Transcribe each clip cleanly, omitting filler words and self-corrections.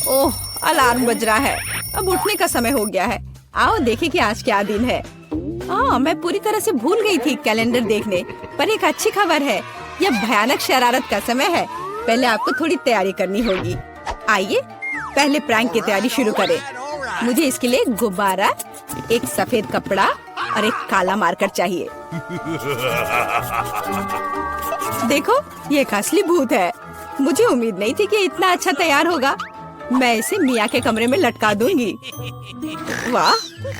ओह, alarm बज रहा है। अब उठने का समय हो गया है। आओ देखें कि आज क्या दिन है। मैं पूरी तरह से भूल गई थी कैलेंडर देखने, पर एक अच्छी खबर है। यह भयानक शरारत का समय है। पहले आपको थोड़ी तैयारी करनी होगी। आइए पहले प्रैंक की तैयारी शुरू करें। मुझे इसके लिए एक गुब्बारा, एक सफेद कपड़ा और एक काला मार्कर चाहिए। देखो, ये एक असली भूत है। मुझे उम्मीद नहीं थी कि इतना अच्छा तैयार होगा। मैं इसे मिया के कमरे में लटका दूंगी। वाह,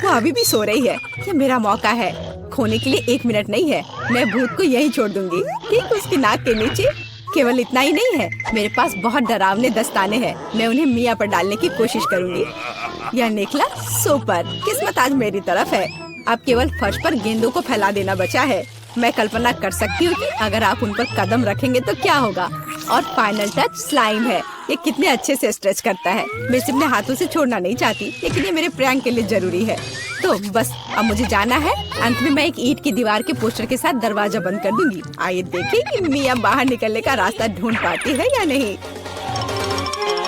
वो अभी भी सो रही है। ये मेरा मौका है। खोने के लिए 1 मिनट नहीं है। मैं भूत को यहीं छोड़ दूंगी, ठीक उसकी नाक के नीचे। केवल इतना ही नहीं है, मेरे पास बहुत डरावने दस्ताने हैं। मैं उन्हें मिया पर डालने की कोशिश करूंगी। यह निकला सुपर। किस्मत आज मेरी तरफ है। अब केवल फर्श पर गेंदों को फैला देना बचा है। मैं कल्पना कर सकती हूँ कि अगर आप उन पर कदम रखेंगे तो क्या होगा। और फाइनल टच स्लाइम है। ये कितने अच्छे से स्ट्रेच करता है। मैं इसे अपने हाथों से छोड़ना नहीं चाहती, लेकिन ये मेरे प्रैंक के लिए जरूरी है। तो बस अब मुझे जाना है। अंत में मैं एक ईंट की दीवार के पोस्टर के साथ दरवाजा बंद कर दूंगी। आइए देखें कि मिया बाहर निकलने का रास्ता ढूंढ पाती है या नहीं।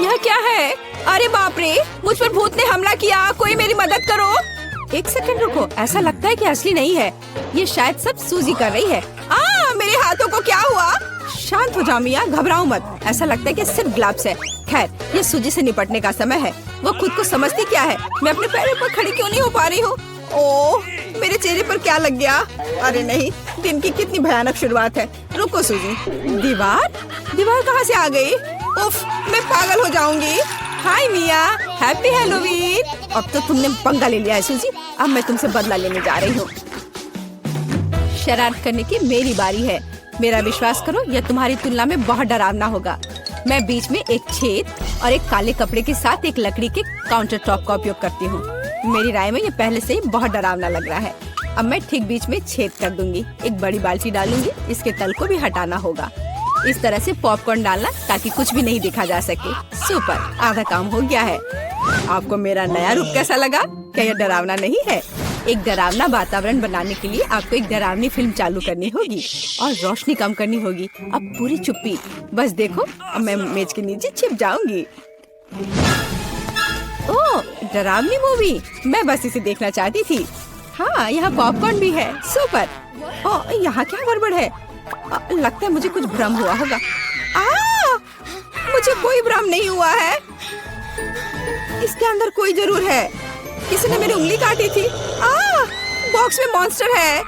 यह क्या है? अरे बाप रे, मुझ पर भूत ने हमला किया। कोई मेरी मदद करो। 1 सेकंड रुको, ऐसा लगता है कि असली नहीं है। ये शायद सब सूजी कर रही है। मेरे हाथों को क्या हुआ? शांत हो जाओ मिया, घबराओ मत। ऐसा लगता है कि सिर्फ ग्लव्स है। खैर, ये सूजी से निपटने का समय है। वो खुद को समझती क्या है? मैं अपने पैरों पर खड़ी क्यों नहीं हो पा रही हूँ? ओह, मेरे चेहरे पर क्या लग गया? अरे नहीं, दिन की कितनी भयानक शुरुआत है। रुको सूजी। दीवार कहाँ से आ गई? उफ, मैं पागल हो जाऊंगी। हाय मिया, हैप्पी हैलोवीन। अब तो तुमने पंगा ले लिया है सूजी। अब मैं तुमसे बदला लेने जा रही हूँ। शरारत करने की मेरी बारी है। मेरा विश्वास करो, यह तुम्हारी तुलना में बहुत डरावना होगा। मैं बीच में एक छेद और एक काले कपड़े के साथ एक लकड़ी के काउंटर टॉप का उपयोग करती हूँ। मेरी राय में ये पहले से ही बहुत डरावना लग रहा है। अब मैं ठीक बीच में छेद कर दूंगी। एक बड़ी बाल्टी डालूंगी। इसके तल को भी हटाना होगा। इस तरह से पॉपकॉर्न डालना ताकि कुछ भी नहीं दिखा जा सके। सुपर, आधा काम हो गया है। आपको मेरा नया रूप कैसा लगा? क्या यह डरावना नहीं है? एक डरावना वातावरण बनाने के लिए आपको एक डरावनी फिल्म चालू करनी होगी और रोशनी कम करनी होगी। अब पूरी चुप्पी। बस देखो, अब मैं मेज के नीचे छिप जाऊंगी। ओह, डरावनी मूवी। मैं बस इसे देखना चाहती थी। हाँ, यहाँ पॉपकॉर्न भी है। सुपर। ओह, यहाँ क्या गड़बड़ है? लगता है मुझे कुछ भ्रम हुआ होगा। मुझे कोई भ्रम नहीं हुआ है। इसके अंदर कोई जरूर है। किसी ने मेरी उंगली काटी थी। बॉक्स में मॉन्स्टर है।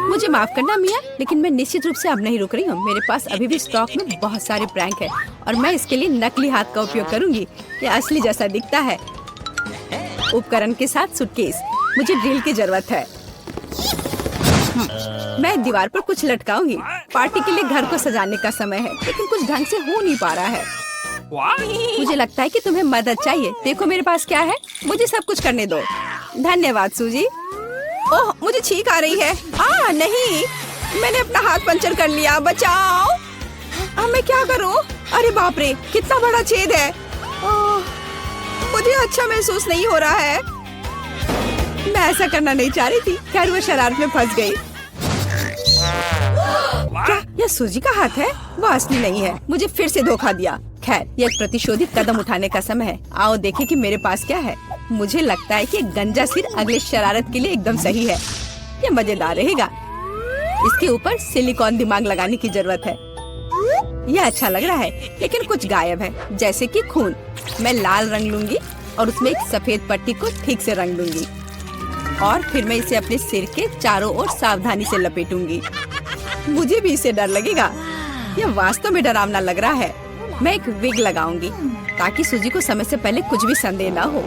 मुझे माफ करना मिया, लेकिन मैं निश्चित रूप से अब नहीं रुक रही हूँ। मेरे पास अभी भी स्टॉक में बहुत सारे प्रैंक है और मैं इसके लिए नकली हाथ का उपयोग करूंगी। ये असली जैसा दिखता है। उपकरण के साथ सूटकेस। मुझे ड्रिल की जरूरत है। मैं दीवार पर कुछ लटकाऊंगी। पार्टी के लिए घर को सजाने का समय है, लेकिन कुछ ढंग से हो नहीं पा रहा है। मुझे लगता है कि तुम्हें मदद चाहिए। देखो मेरे पास क्या है। मुझे सब कुछ करने दो। धन्यवाद सूजी। ओह, मुझे छींक आ रही है। नहीं, मैंने अपना हाथ पंचर कर लिया। बचाओ। अब मैं क्या करूं? अरे बाप रे, कितना बड़ा छेद है। मुझे अच्छा महसूस नहीं हो रहा है। मैं ऐसा करना नहीं चाह रही थी। खैर, वो शरारत में फंस गई। क्या यह सूजी का हाथ है? वो असली नहीं है। मुझे फिर से धोखा दिया। खैर, यह एक प्रतिशोधित कदम उठाने का समय है। आओ देखें कि मेरे पास क्या है। मुझे लगता है कि गंजा सिर अगले शरारत के लिए एकदम सही है। यह मजेदार रहेगा। इसके ऊपर सिलिकॉन दिमाग लगाने की जरूरत है। यह अच्छा लग रहा है, लेकिन कुछ गायब है, जैसे कि खून। मैं लाल रंग लूंगी और उसमें एक सफेद पट्टी को ठीक से रंग दूंगी और फिर मैं इसे अपने सिर के चारों ओर सावधानी से लपेटूंगी। मुझे भी इससे डर लगेगा। यह वास्तव में डरावना लग रहा है। मैं एक विग लगाऊंगी ताकि सूजी को समय से पहले कुछ भी संदेह ना हो।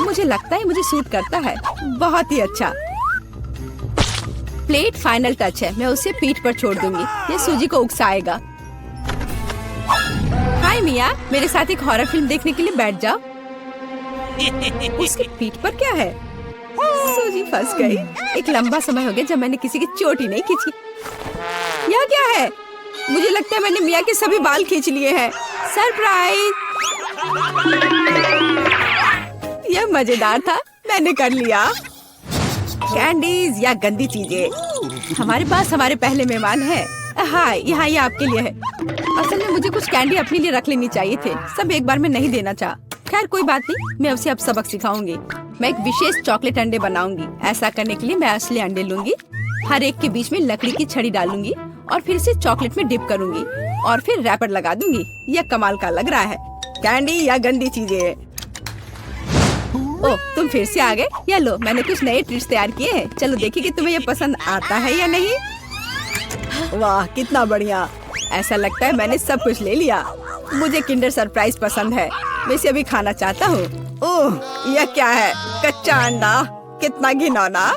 मुझे लगता है मुझे सूट करता है। बहुत ही अच्छा। प्लेट फाइनल टच है। मैं उसे पीठ पर छोड़ दूंगी। ये सूजी को उकसाएगा। हाय मिया, मेरे साथ एक हॉरर फिल्म देखने के लिए बैठ जाओ। उसकी पीठ पर क्या है? सूजी फंस गई। एक लंबा समय हो गया जब मैंने किसी की चोट ही नहीं खींची। यह क्या है? मुझे लगता है मैंने मिया के सभी बाल खींच लिए हैं। सरप्राइज! यह मजेदार था। मैंने कर लिया। कैंडीज या गंदी चीजें। हमारे पास हमारे पहले मेहमान हैं। हाँ, यहाँ ये आपके लिए है। असल में मुझे कुछ कैंडी अपने लिए रख लेनी चाहिए थे, सब एक बार में नहीं देना चाहा। खैर कोई बात नहीं, मैं उसे अब सबक सिखाऊंगी। मैं एक विशेष चॉकलेट अंडे बनाऊंगी। ऐसा करने के लिए मैं असली अंडे लूंगी, हर एक के बीच में लकड़ी की छड़ी डालूंगी और फिर इसे चॉकलेट में डिप करूंगी और फिर रैपर लगा दूंगी। यह कमाल का लग रहा है। कैंडी या गंदी चीजें। ओह, तुम फिर से आ गए। या लो, मैंने कुछ नए ट्रिक्स तैयार किए हैं। चलो देखिए कि तुम्हें ये पसंद आता है या नहीं। वाह, कितना बढ़िया। ऐसा लगता है मैंने सब कुछ ले लिया। मुझे किंडर सरप्राइज पसंद है, मैं इसे अभी खाना चाहता हूँ। ओह, यह क्या है? कच्चा अंडा, कितना घिनौना।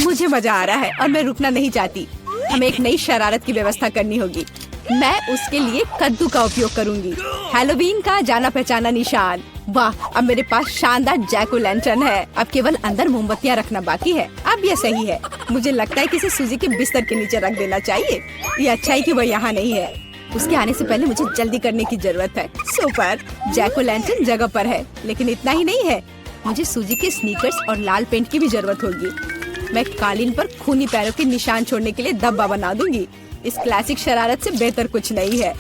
मुझे मजा आ रहा है और मैं रुकना नहीं चाहती। हमें एक नई शरारत की व्यवस्था करनी होगी। मैं उसके लिए कद्दू का उपयोग करूंगी, हैलोवीन का जाना पहचाना निशान। वाह, अब मेरे पास शानदार जैक ओ लैंटर्न है। अब केवल अंदर मोमबत्तियां रखना बाकी है। अब यह सही है। मुझे लगता है कि इसे सूजी के बिस्तर के नीचे रख देना चाहिए। ये अच्छा है कि वह यहाँ नहीं है। उसके आने से पहले मुझे जल्दी करने की जरूरत है। सुपर, जैक ओ लैंटर्न जगह पर है, लेकिन इतना ही नहीं है। मुझे सूजी के स्नीकर्स और लाल पेंट की भी जरूरत होगी। मैं कालीन पर खूनी पैरों के निशान छोड़ने के लिए धब्बा बना दूंगी। इस क्लासिक शरारत से बेहतर कुछ नहीं है।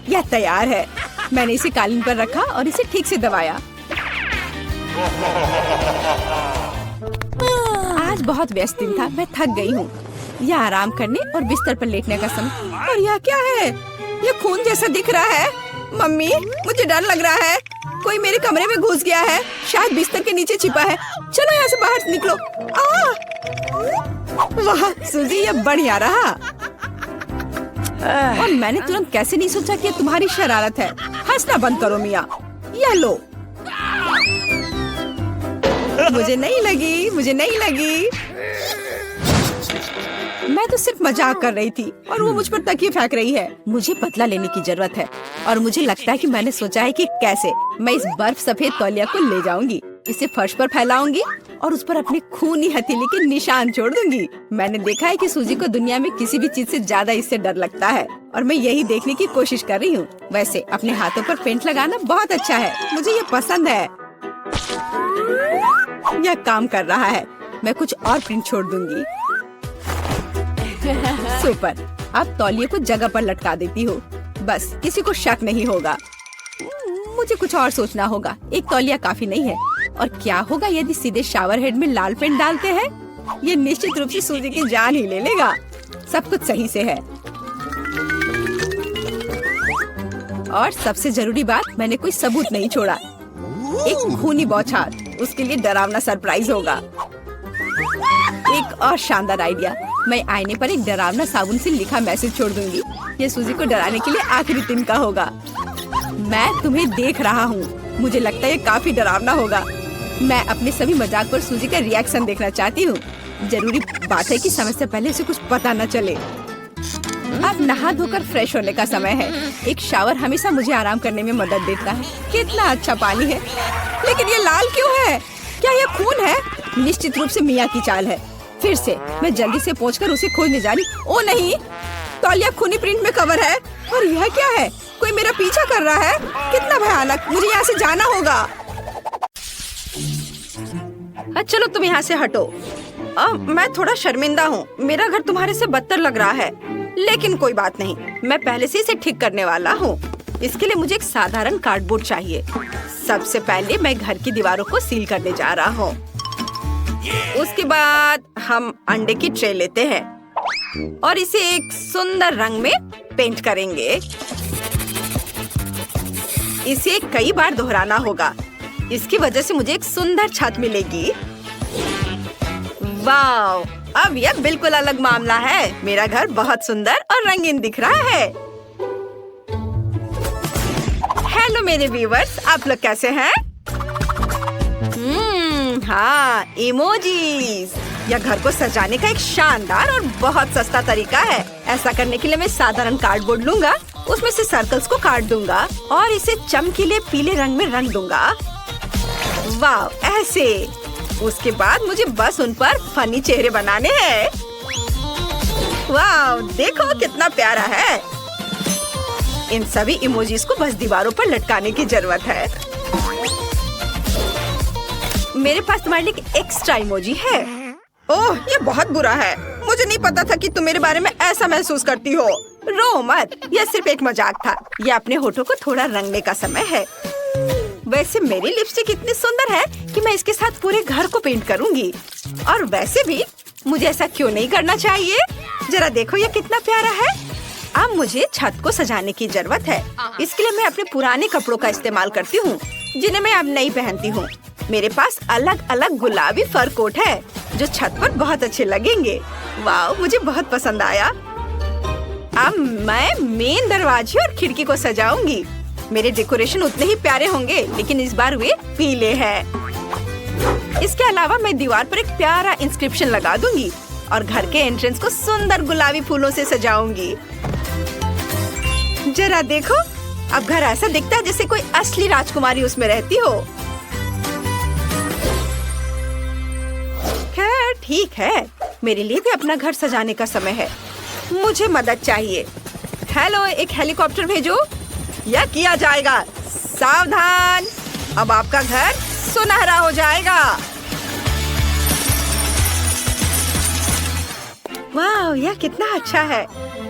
यह तैयार है। मैंने इसे कालीन पर रखा और इसे ठीक से दबाया। आज बहुत व्यस्त दिन था, मैं थक गई हूँ। यह आराम करने और बिस्तर पर लेटने का समय। और यह क्या है? यह खून जैसा दिख रहा है। मम्मी, मुझे डर लग रहा है। कोई मेरे कमरे में घुस गया है, शायद बिस्तर के नीचे छिपा है। चलो यहाँ से बाहर निकलो। वाह सूजी, यह बढ़िया रहा। और मैंने तुरंत कैसे नहीं सोचा कि तुम्हारी शरारत है। हंसना बंद करो मिया। यह लो। मुझे नहीं लगी, मुझे नहीं लगी। मैं तो सिर्फ मजाक कर रही थी और वो मुझ पर तकिए फेंक रही है। मुझे बदला लेने की जरूरत है और मुझे लगता है कि मैंने सोचा है कि कैसे मैं इस बर्फ सफेद तौलिया को ले जाऊंगी, इसे फर्श पर फैलाऊंगी और उस पर अपने खूनी हथेली के निशान छोड़ दूंगी। मैंने देखा है कि सूजी को दुनिया में किसी भी चीज से ज्यादा इससे डर लगता है और मैं यही देखने की कोशिश कर रही हूँ। वैसे अपने हाथों पर पेंट लगाना बहुत अच्छा है, मुझे ये पसंद है। यह काम कर रहा है। मैं कुछ और प्रिंट छोड़ दूंगी। सुपर, अब तौलिए को जगह पर लटका देती हूँ। बस किसी को शक नहीं होगा। मुझे कुछ और सोचना होगा। एक तौलिया काफी नहीं है। और क्या होगा यदि सीधे शावर हेड में लाल पेंट डालते हैं? ये निश्चित रूप से सूजी की जान ही ले लेगा। सब कुछ सही से है। और सबसे जरूरी बात, मैंने कोई सबूत नहीं छोड़ा। एक खूनी बौछार, उसके लिए डरावना सरप्राइज होगा। एक और शानदार आइडिया, मैं आईने पर एक डरावना साबुन से लिखा मैसेज छोड़ दूंगी। ये सूजी को डराने के लिए आखिरी दिन का होगा। मैं तुम्हें देख रहा हूँ। मुझे लगता है ये काफी डरावना होगा। मैं अपने सभी मजाक पर सूजी का रिएक्शन देखना चाहती हूँ। जरूरी बात है कि समय से पहले उसे कुछ पता न चले। अब नहा धोकर फ्रेश होने का समय है। एक शावर हमेशा मुझे आराम करने में मदद देता है। कितना अच्छा पानी है, लेकिन ये लाल क्यों है? क्या ये खून है? निश्चित रूप से मिया की चाल है। फिर से मैं जल्दी से पहुंचकर उसे खोजने जा रही। ओ नहीं, तौलिया खूनी प्रिंट में कवर है। और यह क्या है? कोई मेरा पीछा कर रहा है। कितना भयानक, मुझे यहाँ से जाना होगा। चलो तुम यहाँ से हटो। अब मैं थोड़ा शर्मिंदा हूँ। मेरा घर तुम्हारे से बदतर लग रहा है, लेकिन कोई बात नहीं, मैं पहले से इसे ठीक करने वाला हूँ। इसके लिए मुझे एक साधारण कार्डबोर्ड चाहिए। सबसे पहले मैं घर की दीवारों को सील करने जा रहा हूँ। उसके बाद हम अंडे की ट्रे लेते हैं और इसे एक सुंदर रंग में पेंट करेंगे। इसे कई बार दोहराना होगा। इसकी वजह से मुझे एक सुंदर छत मिलेगी। वाव, अब यह बिल्कुल अलग मामला है। मेरा घर बहुत सुंदर और रंगीन दिख रहा है। हेलो मेरे व्यूअर्स, आप लोग कैसे हैं? हाँ, इमोजीज। यह घर को सजाने का एक शानदार और बहुत सस्ता तरीका है। ऐसा करने के लिए मैं साधारण कार्डबोर्ड लूंगा, उसमें से सर्कल्स को काट दूंगा और इसे चमकीले पीले रंग में रंग दूंगा। वाव, ऐसे। उसके बाद मुझे बस उन पर फनी चेहरे बनाने हैं। वाव, देखो कितना प्यारा है। इन सभी इमोजीज को बस दीवारों पर लटकाने की जरूरत है। मेरे पास तुम्हारे लिए एक एक्स्ट्रा इमोजी है। ओह, ये बहुत बुरा है। मुझे मुझे नहीं पता था कि तुम मेरे बारे में ऐसा महसूस करती हो। रो मत, यह सिर्फ एक मजाक था। यह अपने होठों को थोड़ा रंगने का समय है। वैसे मेरी लिपस्टिक इतनी सुंदर है कि मैं इसके साथ पूरे घर को पेंट करूंगी। और वैसे भी मुझे ऐसा क्यों नहीं करना चाहिए? जरा देखो यह कितना प्यारा है। अब मुझे छत को सजाने की जरूरत है। इसके लिए मैं अपने पुराने कपड़ों का इस्तेमाल करती हूँ, जिन्हें मैं अब नहीं पहनती हूँ। मेरे पास अलग अलग गुलाबी फर कोट है जो छत पर बहुत अच्छे लगेंगे। वाह, मुझे बहुत पसंद आया। अब मैं मेन दरवाजे और खिड़की को सजाऊंगी। मेरे डेकोरेशन उतने ही प्यारे होंगे, लेकिन इस बार वे पीले हैं। इसके अलावा मैं दीवार पर एक प्यारा इंस्क्रिप्शन लगा दूंगी और घर के एंट्रेंस को सुंदर गुलाबी फूलों से सजाऊंगी। जरा देखो, अब घर ऐसा दिखता है जैसे कोई असली राजकुमारी उसमें रहती हो। खैर ठीक है, मेरे लिए भी अपना घर सजाने का समय है। मुझे मदद चाहिए। हेलो, एक हेलीकॉप्टर भेजो। यह किया जाएगा। सावधान, अब आपका घर सुनहरा हो जाएगा। वाह, यह कितना अच्छा है।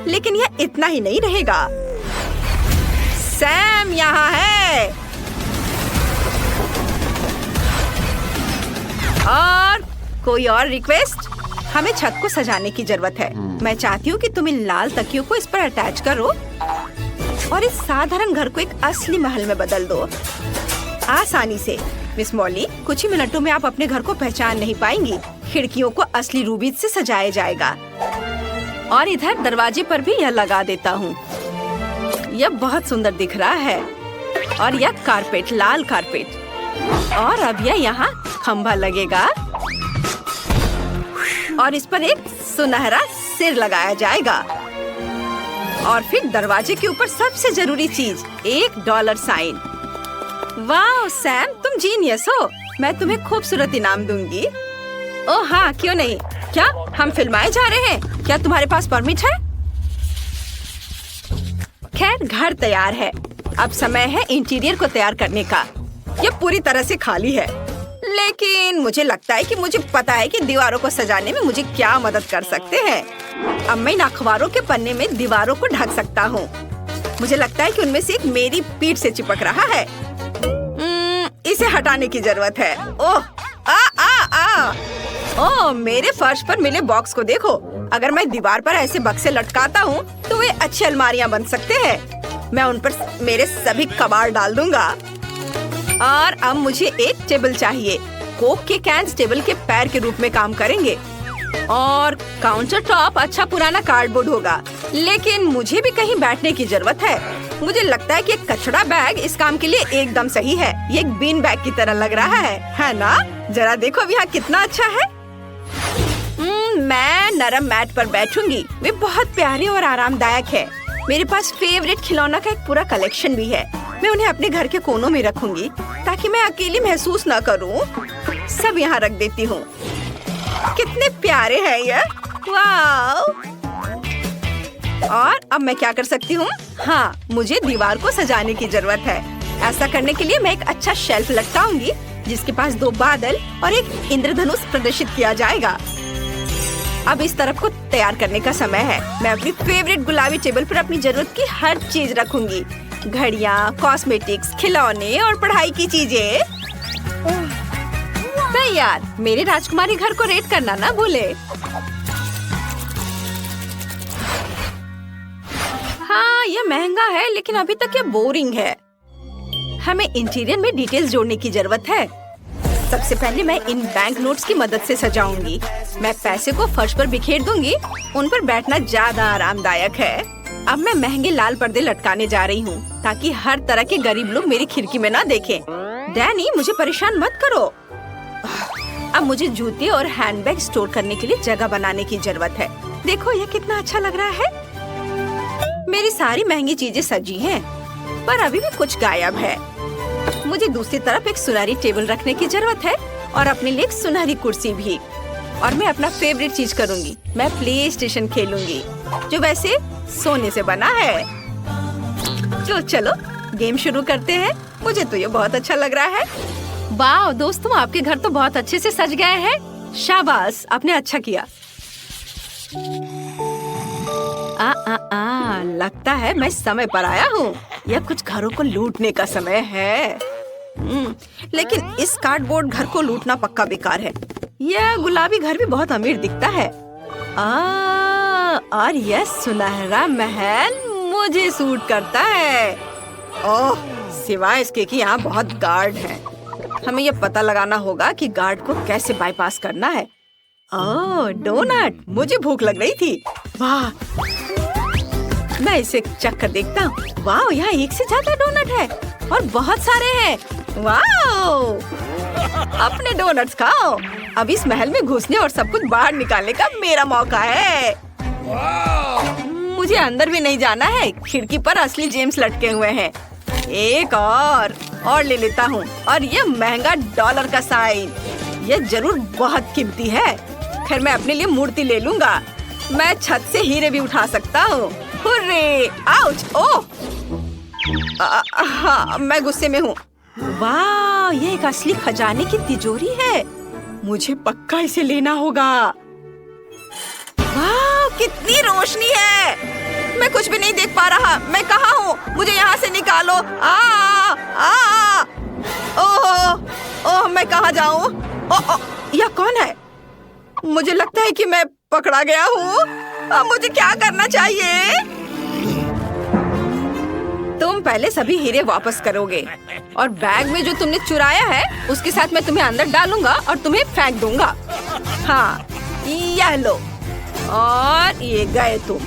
लेकिन यह इतना ही नहीं रहेगा। सैम यहाँ है। और कोई और रिक्वेस्ट? हमें छत को सजाने की जरूरत है। मैं चाहती हूँ कि तुम इन लाल तकियों को इस पर अटैच करो और इस साधारण घर को एक असली महल में बदल दो, आसानी से। मिस मॉली, कुछ ही मिनटों में आप अपने घर को पहचान नहीं पाएंगी। खिड़कियों को असली रूबी से सजाया जाएगा और इधर दरवाजे पर भी यह लगा देता हूँ। यह बहुत सुंदर दिख रहा है। और यह कारपेट, लाल कारपेट। और अब यह यहाँ खंभा लगेगा और इस पर एक सुनहरा सिर लगाया जाएगा। और फिर दरवाजे के ऊपर सबसे जरूरी चीज, एक डॉलर साइन। वाह सैम, तुम जीनियस हो। मैं तुम्हें खूबसूरत इनाम दूंगी। ओह हाँ, क्यों नहीं। क्या हम फिल्माए जा रहे हैं? क्या तुम्हारे पास परमिट है? खैर, घर तैयार है। अब समय है इंटीरियर को तैयार करने का। यह पूरी तरह से खाली है, लेकिन मुझे लगता है कि मुझे पता है कि दीवारों को सजाने में मुझे क्या मदद कर सकते हैं। अब मैं इन अखबारों के पन्ने में दीवारों को ढक सकता हूँ। मुझे लगता है कि उनमें से एक मेरी पीठ से चिपक रहा है। इसे हटाने की जरूरत है। ओह ओह, मेरे फर्श पर मिले बॉक्स को देखो। अगर मैं दीवार पर ऐसे बक्से लटकाता हूँ तो वे अच्छी अलमारियाँ बन सकते हैं। मैं उन पर मेरे सभी कबाड़ डाल दूंगा। और अब मुझे एक टेबल चाहिए। कोक के कैंस टेबल के पैर के रूप में काम करेंगे। और काउंटर टॉप अच्छा पुराना कार्डबोर्ड होगा। लेकिन मुझे भी कहीं बैठने की जरूरत है। मुझे लगता है कि एक कचरा बैग इस काम के लिए एकदम सही है। ये एक बीन बैग की तरह लग रहा है ना? जरा देखो अब यहाँ कितना अच्छा है। मैं नरम मैट पर बैठूंगी। वे बहुत प्यारे और आरामदायक है। मेरे पास फेवरेट खिलौना का एक पूरा कलेक्शन भी है। मैं उन्हें अपने घर के कोनों में रखूंगी ताकि मैं अकेली महसूस न करूं। सब यहाँ रख देती हूँ। कितने प्यारे हैं ये। वाह! और अब मैं क्या कर सकती हूँ? हाँ, मुझे दीवार को सजाने की जरूरत है। ऐसा करने के लिए मैं एक अच्छा शेल्फ लटकाऊंगी जिसके पास 2 बादल और एक इंद्रधनुष प्रदर्शित किया जाएगा। अब इस तरफ को तैयार करने का समय है। मैं अपनी फेवरेट गुलाबी टेबल पर अपनी जरूरत की हर चीज रखूंगी। घड़ियाँ, कॉस्मेटिक्स, खिलौने और पढ़ाई की चीजें। तैयार। मेरे राजकुमारी घर को रेट करना ना भूले। हाँ, यह महंगा है, लेकिन अभी तक यह बोरिंग है। हमें इंटीरियर में डिटेल्स जोड़ने की जरूरत है। सबसे पहले मैं इन बैंक नोट्स की मदद से सजाऊंगी। मैं पैसे को फर्श पर बिखेर दूंगी। उन पर बैठना ज्यादा आरामदायक है। अब मैं महंगे लाल पर्दे लटकाने जा रही हूँ ताकि हर तरह के गरीब लोग मेरी खिड़की में ना देखें। डैनी, मुझे परेशान मत करो। अब मुझे जूते और हैंडबैग स्टोर करने के लिए जगह बनाने की जरूरत है। देखो यह कितना अच्छा लग रहा है। मेरी सारी महंगी चीजें सजी हैं, पर अभी भी कुछ गायब है। मुझे दूसरी तरफ एक सुनहरी टेबल रखने की जरूरत है और अपने लिए एक सुनहरी कुर्सी भी। और मैं अपना फेवरेट चीज करूंगी। मैं प्ले स्टेशन खेलूंगी, जो वैसे सोने से बना है। तो चलो गेम शुरू करते हैं। मुझे तो ये बहुत अच्छा लग रहा है। वाह दोस्तों, आपके घर तो बहुत अच्छे से सज गए हैं। शाबाश, आपने अच्छा किया। लगता है मैं समय पर आया हूँ। यह कुछ घरों को लूटने का समय है। लेकिन इस कार्डबोर्ड घर को लूटना पक्का बेकार है। यह गुलाबी घर भी बहुत अमीर दिखता है। और यह सुनहरा महल मुझे सूट करता है। ओह, सिवाय इसके कि यहाँ बहुत गार्ड हैं। हमें यह पता लगाना होगा कि गार्ड को कैसे बाईपास करना है। ओह, डोनट, मुझे भूख लग रही थी। वाह, मैं इसे चख कर देखता हूँ। वाह, यहाँ एक से ज्यादा डोनट है और बहुत सारे हैं। वाह, अपने डोनट्स खाओ। अब इस महल में घुसने और सब कुछ बाहर निकालने का मेरा मौका है। मुझे अंदर भी नहीं जाना है। खिड़की पर असली जेम्स लटके हुए हैं। एक और ले लेता हूँ। और ये महंगा डॉलर का साइन, ये जरूर बहुत कीमती है। खैर, मैं अपने लिए मूर्ति ले लूंगा। मैं छत से हीरे भी उठा सकता हूँ। हुर्रे! आउच! ओह! हाँ, मैं गुस्से में हूँ। वाह, ये एक असली खजाने की तिजोरी है। मुझे पक्का इसे लेना होगा। वाह, कितनी रोशनी है। मैं कुछ भी नहीं देख पा रहा। मैं कहाँ हूँ? मुझे यहाँ से निकालो। ओह, मैं कहाँ जाऊँ? ओह, यह कौन है? मुझे लगता है कि मैं पकड़ा गया हूँ। अब मुझे क्या करना चाहिए? तुम पहले सभी हीरे वापस करोगे और बैग में जो तुमने चुराया है उसके साथ मैं तुम्हें अंदर डालूंगा और तुम्हें फेंक दूंगा। हाँ, यह लो। और ये गए तुम।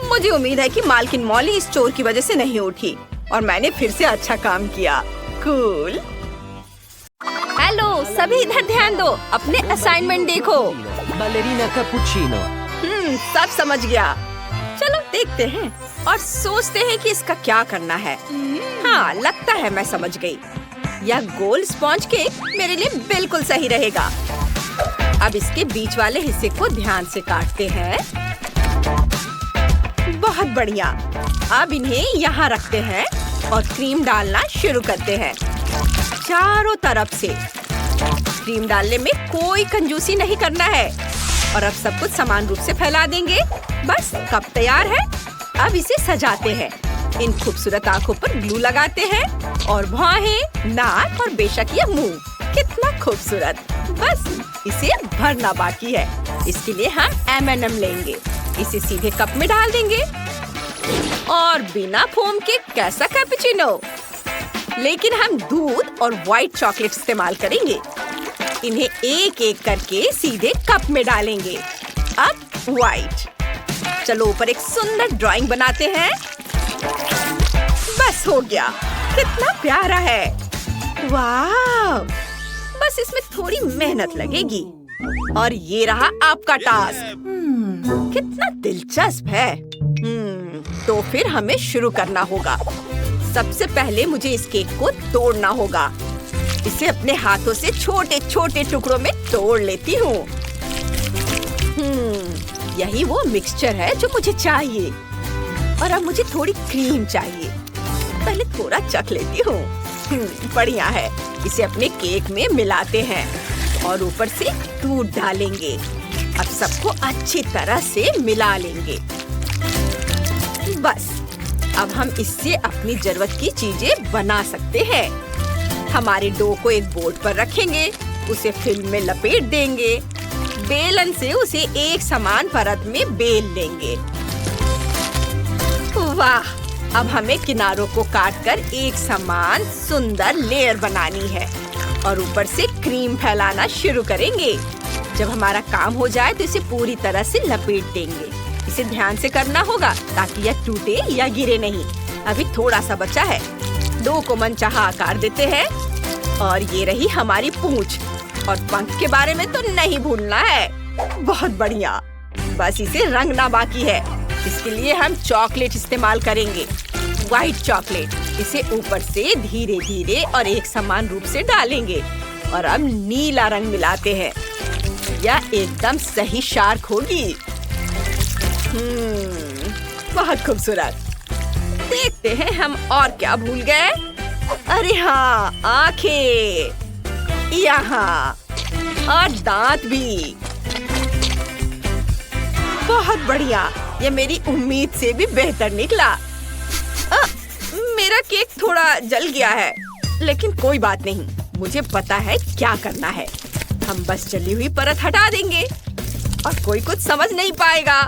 मुझे उम्मीद है कि मालकिन मॉली इस चोर की वजह से नहीं उठी और मैंने फिर से अच्छा काम किया। कूल। हेलो, सभी इधर ध्यान दो। अपने असाइनमेंट देखो। बालेरिना कैपुचिनो। सब समझ गया। चलो देखते हैं और सोचते हैं कि इसका क्या करना है। हाँ, लगता है मैं समझ गई। यह गोल स्पॉन्ज केक मेरे लिए बिल्कुल सही रहेगा। अब इसके बीच वाले हिस्से को ध्यान से काटते हैं। बहुत बढ़िया। अब इन्हें यहाँ रखते हैं और क्रीम डालना शुरू करते हैं चारों तरफ से। क्रीम डालने में कोई कंजूसी नहीं करना है। और अब सब कुछ समान रूप से फैला देंगे। बस, कप तैयार है। अब इसे सजाते हैं। इन खूबसूरत आँखों पर ग्लू लगाते हैं और भौहें, नाक और बेशक ये मुंह। कितना खूबसूरत। बस इसे भरना बाकी है। इसके लिए हम M&M लेंगे। इसे सीधे कप में डाल देंगे और बिना फोम के कैसा कैपुचिनो। लेकिन हम दूध और व्हाइट चॉकलेट इस्तेमाल करेंगे। इन्हें एक एक करके सीधे कप में डालेंगे। अब व्हाइट। चलो ऊपर एक सुंदर ड्राइंग बनाते हैं। बस हो गया। कितना प्यारा है। वाह! बस इसमें थोड़ी मेहनत लगेगी। और ये रहा आपका टास्क। कितना दिलचस्प है। तो फिर हमें शुरू करना होगा। सबसे पहले मुझे इस केक को तोड़ना होगा। इसे अपने हाथों से छोटे छोटे टुकड़ों में तोड़ लेती हूँ। यही वो मिक्सचर है जो मुझे चाहिए। और अब मुझे थोड़ी क्रीम चाहिए। पहले थोड़ा चख लेती हूँ। बढ़िया है। इसे अपने केक में मिलाते हैं और ऊपर से दूध डालेंगे। अब सबको अच्छी तरह से मिला लेंगे। बस, अब हम इससे अपनी जरूरत की चीजें बना सकते हैं। हमारे डो को एक बोर्ड पर रखेंगे, उसे फिल्म में लपेट देंगे, बेलन से उसे एक समान परत में बेल लेंगे। वाह! अब हमें किनारों को काटकर एक समान सुंदर लेयर बनानी है और ऊपर से क्रीम फैलाना शुरू करेंगे। जब हमारा काम हो जाए तो इसे पूरी तरह से लपेट देंगे। इसे ध्यान से करना होगा ताकि यह टूटे या गिरे नहीं। अभी थोड़ा सा बचा है। डो को मनचाहा आकार देते हैं और ये रही हमारी पूंछ। और पंख के बारे में तो नहीं भूलना है। बहुत बढ़िया। बस इसे रंगना बाकी है। इसके लिए हम चॉकलेट इस्तेमाल करेंगे, व्हाइट चॉकलेट। इसे ऊपर से धीरे धीरे और एक समान रूप से डालेंगे और अब नीला रंग मिलाते हैं। यह एकदम सही शार्क होगी। बहुत खूबसूरत। देखते हैं हम और क्या भूल गए। अरे हाँ, आंखें यहाँ और दांत भी। बहुत बढ़िया, ये मेरी उम्मीद से भी बेहतर निकला। मेरा केक थोड़ा जल गया है, लेकिन कोई बात नहीं, मुझे पता है क्या करना है। हम बस जली हुई परत हटा देंगे और कोई कुछ समझ नहीं पाएगा।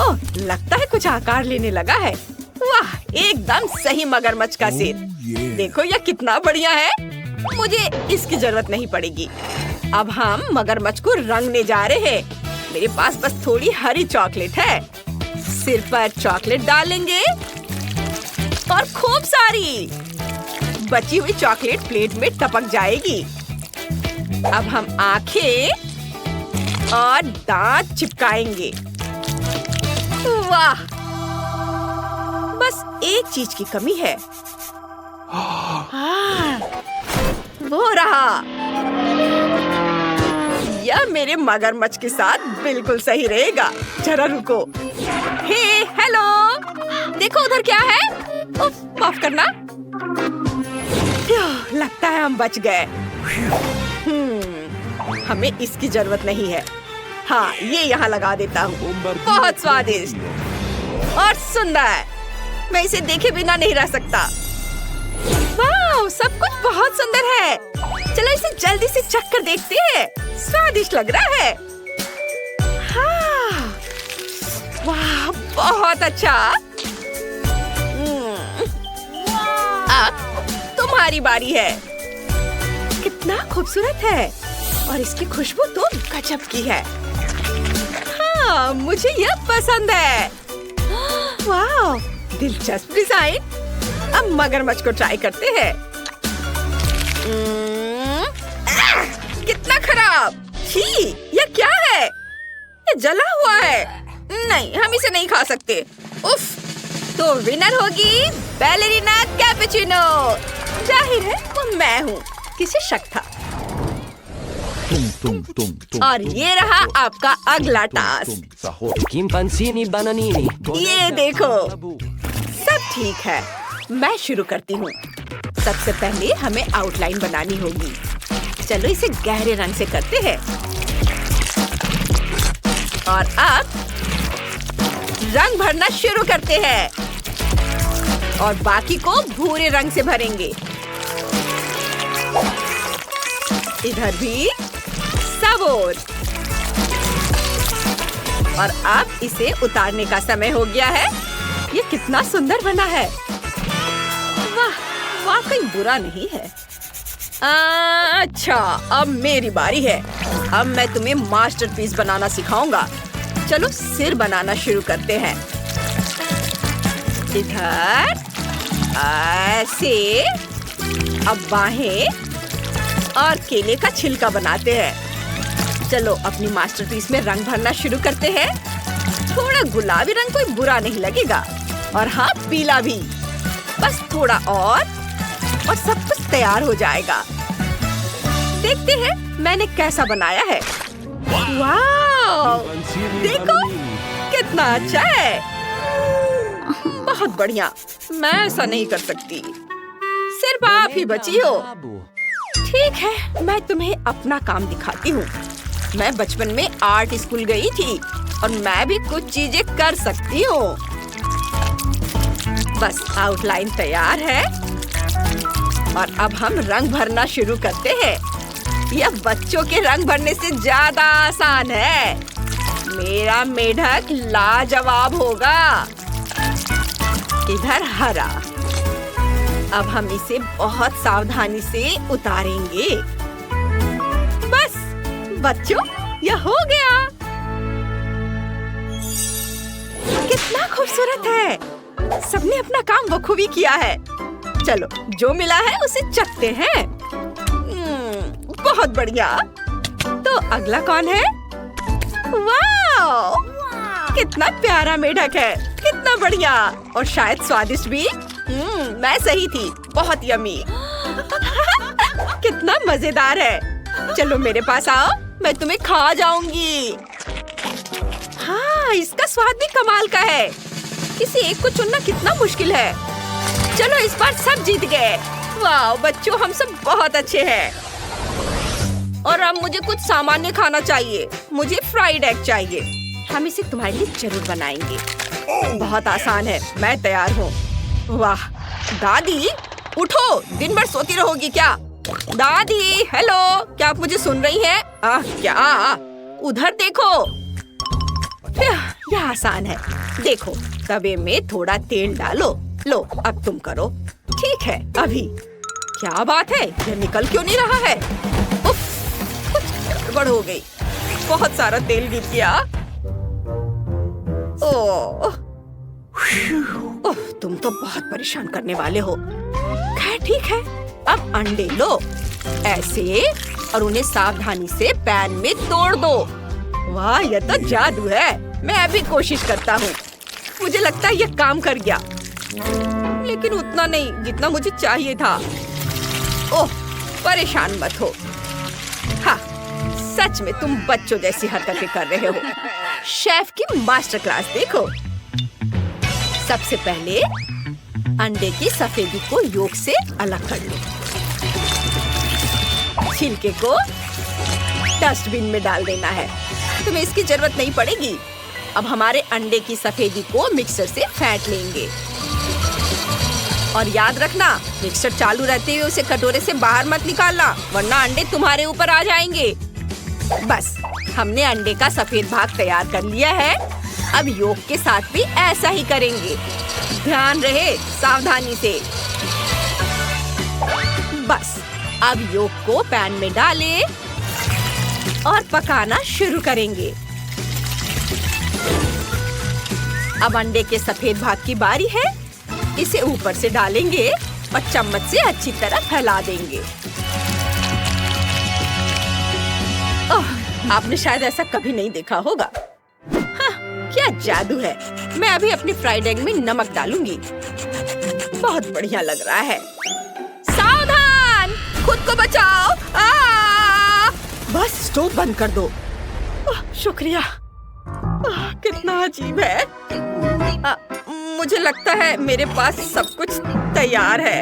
ओह, लगता है कुछ आकार लेने लगा है। वाह, एकदम सही मगरमच्छ का सिर। देखो यह कितना बढ़िया है। मुझे इसकी जरूरत नहीं पड़ेगी। अब हम मगरमच्छ को रंगने जा रहे हैं। मेरे पास बस थोड़ी हरी चॉकलेट है। सिर पर चॉकलेट डालेंगे और खूब सारी। बची हुई चॉकलेट प्लेट में टपक जाएगी। अब हम आंखें और दांत चिपकाएंगे। वाह, बस एक चीज की कमी है। वो रहा। यह मेरे मगरमच्छ के साथ बिल्कुल सही रहेगा। जरा रुको। हे, हेलो, देखो उधर क्या है। उफ, माफ करना। लगता है हम बच गए। हमें इसकी जरूरत नहीं है। हाँ, ये यहाँ लगा देता हूँ। बहुत स्वादिष्ट और सुंदर। मैं इसे देखे बिना नहीं रह सकता। वाह, सब कुछ बहुत सुंदर है। चलो इसे जल्दी से चख कर देखते हैं। स्वादिष्ट लग रहा है। हाँ, वाह, बहुत अच्छा। अब तुम्हारी बारी है। कितना खूबसूरत है और इसकी खुशबू तो गजब की है। हाँ, मुझे यह पसंद है। वाह, दिलचस्प डिजाइन। अब मगरमच्छ को ट्राई करते हैं। कितना खराब। छी, यह क्या है? ये जला हुआ है। नहीं, हम इसे नहीं खा सकते। उफ, तो विनर होगी बैलेरिना कैपुचिनो। जाहिर है वो मैं हूँ, किसे शक था। और ये रहा आपका अगला टास्क। Chimpanzini bananini. ये देखो, सब ठीक है। मैं शुरू करती हूँ। सबसे पहले हमें आउटलाइन बनानी होगी। चलो इसे गहरे रंग से करते हैं। और अब रंग भरना शुरू करते हैं और बाकी को भूरे रंग से भरेंगे। इधर भी सब और अब इसे उतारने का समय हो गया है। ये कितना सुंदर बना है। वाह, वाकई बुरा नहीं है। अच्छा, अब मेरी बारी है। अब मैं तुम्हें मास्टरपीस बनाना सिखाऊंगा। चलो सिर बनाना शुरू करते हैं। इधर ऐसे। अब बाहें और केले का छिलका बनाते हैं। चलो अपनी मास्टरपीस में रंग भरना शुरू करते हैं। थोड़ा गुलाबी रंग कोई बुरा नहीं लगेगा। और हाँ, पीला भी। बस थोड़ा और सब कुछ तैयार हो जाएगा। देखते हैं मैंने कैसा बनाया है। वाह, देखो कितना अच्छा है। बहुत बढ़िया। मैं ऐसा नहीं कर सकती। सिर्फ आप ही बची हो। ठीक है, मैं तुम्हें अपना काम दिखाती हूँ। मैं बचपन में आर्ट स्कूल गई थी और मैं भी कुछ चीजें कर सकती हूँ। बस आउटलाइन तैयार है और अब हम रंग भरना शुरू करते हैं। यह बच्चों के रंग भरने से ज्यादा आसान है। मेरा मेढक लाजवाब होगा। इधर हरा। अब हम इसे बहुत सावधानी से उतारेंगे। बस बच्चों, यह हो गया। कितना खूबसूरत है। सबने अपना काम बखूबी किया है। चलो, जो मिला है उसे चखते हैं। बहुत बढ़िया। तो अगला कौन है? वाह, कितना प्यारा मेढक है। कितना बढ़िया और शायद स्वादिष्ट भी। मैं सही थी। बहुत यमी। कितना मजेदार है। चलो मेरे पास आओ, मैं तुम्हें खा जाऊंगी। हाँ, इसका स्वाद भी कमाल का है। किसी एक को चुनना कितना मुश्किल है। चलो इस बार सब जीत गए। वाह बच्चों, हम सब बहुत अच्छे हैं। और अब मुझे कुछ सामान्य खाना चाहिए। मुझे फ्राइड एग चाहिए। हम इसे तुम्हारे लिए जरूर बनाएंगे। बहुत आसान है, मैं तैयार हूँ। वाह दादी, उठो, दिन भर सोती रहोगी क्या? दादी हेलो, क्या आप मुझे सुन रही हैं? क्या? उधर देखो। यह आसान है। देखो, तवे में थोड़ा तेल डालो। लो, अब तुम करो। ठीक है, अभी। क्या बात है, यह निकल क्यों नहीं रहा है? उफ, कुछ गड़बड़ हो गई। बहुत सारा तेल गिर गया। ओह, तुम तो बहुत परेशान करने वाले हो। खैर ठीक है, अब अंडे लो ऐसे और उन्हें सावधानी से पैन में तोड़ दो। वाह, यह तो जादू है। मैं अभी कोशिश करता हूँ। मुझे लगता है यह काम कर गया, लेकिन उतना नहीं जितना मुझे चाहिए था। ओह, परेशान मत हो। हाँ, सच में तुम बच्चों जैसी हरकतें कर रहे हो। शेफ की मास्टर क्लास देखो। सबसे पहले अंडे की सफेदी को योक से अलग कर लो। छिलके को डस्टबिन में डाल देना है। तुम्हें इसकी जरूरत नहीं पड़ेगी। अब हमारे अंडे की सफेदी को मिक्सर से फेंट लेंगे। और याद रखना, मिक्सर चालू रहते हुए उसे कटोरे से बाहर मत निकालना, वरना अंडे तुम्हारे ऊपर आ जाएंगे। बस, हमने अंडे का सफेद भाग तैयार कर लिया है। अब योक के साथ भी ऐसा ही करेंगे। ध्यान रहे, सावधानी से। बस, अब योक को पैन में डालें और पकाना शुरू करेंगे। अब अंडे के सफेद भाग की बारी है। इसे ऊपर से डालेंगे और चम्मच से अच्छी तरह फैला देंगे। ओह, आपने शायद ऐसा कभी नहीं देखा होगा। हाँ, क्या जादू है। मैं अभी अपनी फ्राइड एग में नमक डालूंगी। बहुत बढ़िया लग रहा है। सावधान, खुद को बचाओ। बस स्टोव बंद कर दो। शुक्रिया। कितना अजीब है। मुझे लगता है मेरे पास सब कुछ तैयार है।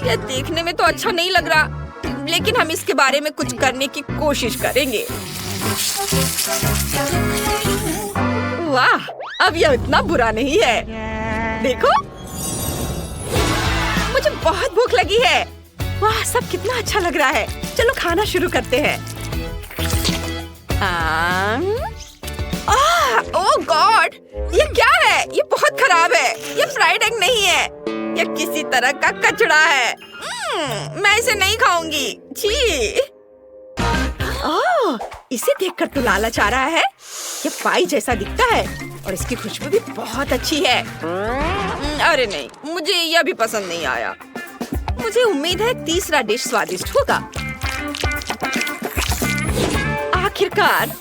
यह देखने में तो अच्छा नहीं लग रहा, लेकिन हम इसके बारे में कुछ करने की कोशिश करेंगे। वाह, अब यह इतना बुरा नहीं है। देखो, मुझे बहुत भूख लगी है। वाह, सब कितना अच्छा लग रहा है। चलो खाना शुरू करते हैं। ओह गॉड, ये क्या है? ये बहुत खराब है। ये फ्राइड एग नहीं है, ये किसी तरह का कचड़ा है। मैं इसे नहीं खाऊंगी। छी। ओह, इसे देखकर तो लालच आ रहा है। ये पाई जैसा दिखता है और इसकी खुशबू भी बहुत अच्छी है। अरे नहीं, मुझे यह भी पसंद नहीं आया। मुझे उम्मीद है तीसरा डिश स्वादिष्ट होगा। आखिरकार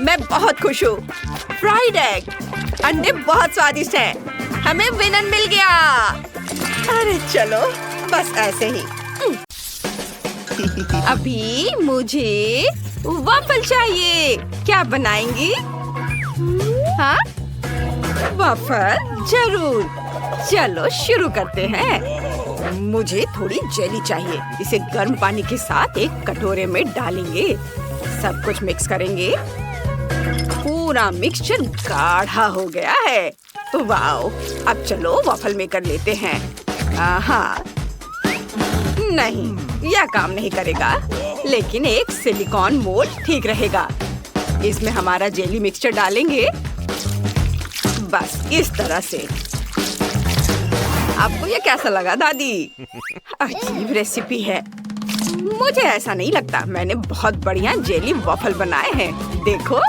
मैं बहुत खुश हूँ। फ्राइड एग, अंडे बहुत स्वादिष्ट हैं। हमें विनर मिल गया। अरे चलो, बस ऐसे ही। अभी मुझे वॉफल चाहिए। क्या बनाएंगी? हाँ, वॉफल जरूर। चलो शुरू करते हैं। मुझे थोड़ी जेली चाहिए। इसे गर्म पानी के साथ एक कटोरे में डालेंगे। सब कुछ मिक्स करेंगे। पूरा मिक्सचर गाढ़ा हो गया है। वाओ, अब चलो वॉफल मेकर लेते हैं। हाँ, नहीं, यह काम नहीं करेगा, लेकिन एक सिलिकॉन मोल्ड ठीक रहेगा। इसमें हमारा जेली मिक्सचर डालेंगे। बस इस तरह से। आपको ये कैसा लगा दादी? अजीब रेसिपी है। मुझे ऐसा नहीं लगता। मैंने बहुत बढ़िया जेली वॉफल बनाए हैं। देखो,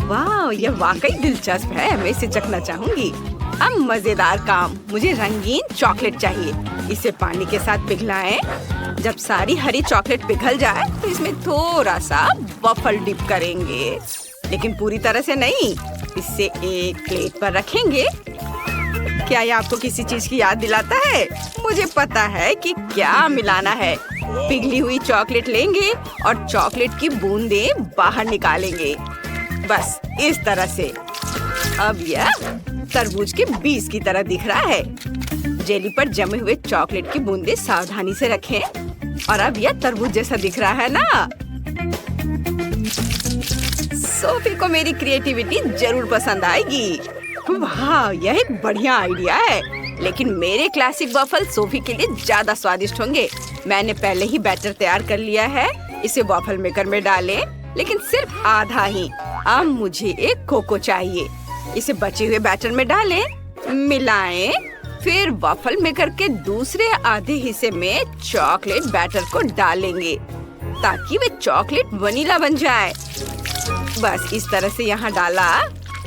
वाह, ये वाकई दिलचस्प है। मैं इसे चखना चाहूंगी। अब मजेदार काम, मुझे रंगीन चॉकलेट चाहिए। इसे पानी के साथ पिघलाएं। जब सारी हरी चॉकलेट पिघल जाए तो इसमें थोड़ा सा वॉफल डिप करेंगे, लेकिन पूरी तरह से नहीं। इसे एक प्लेट पर रखेंगे। क्या ये आपको किसी चीज की याद दिलाता है? मुझे पता है कि क्या मिलाना है। पिघली हुई चॉकलेट लेंगे और चॉकलेट की बूंदें बाहर निकालेंगे। बस इस तरह से। अब यह तरबूज के बीज की तरह दिख रहा है। जेली पर जमे हुए चॉकलेट की बूंदें सावधानी से रखें और अब यह तरबूज जैसा दिख रहा है ना? सोफी को मेरी क्रिएटिविटी जरूर पसंद आएगी। वाह, यह एक बढ़िया आइडिया है, लेकिन मेरे क्लासिक वॉफल सोफी के लिए ज्यादा स्वादिष्ट होंगे। मैंने पहले ही बैटर तैयार कर लिया है। इसे वॉफल मेकर में डालें, लेकिन सिर्फ आधा ही। अब मुझे एक कोको चाहिए। इसे बचे हुए बैटर में डालें, मिलाएं, फिर वॉफल मेकर के दूसरे आधे हिस्से में चॉकलेट बैटर को डालेंगे ताकि वे चॉकलेट वनीला बन जाए। बस इस तरह से यहाँ डाला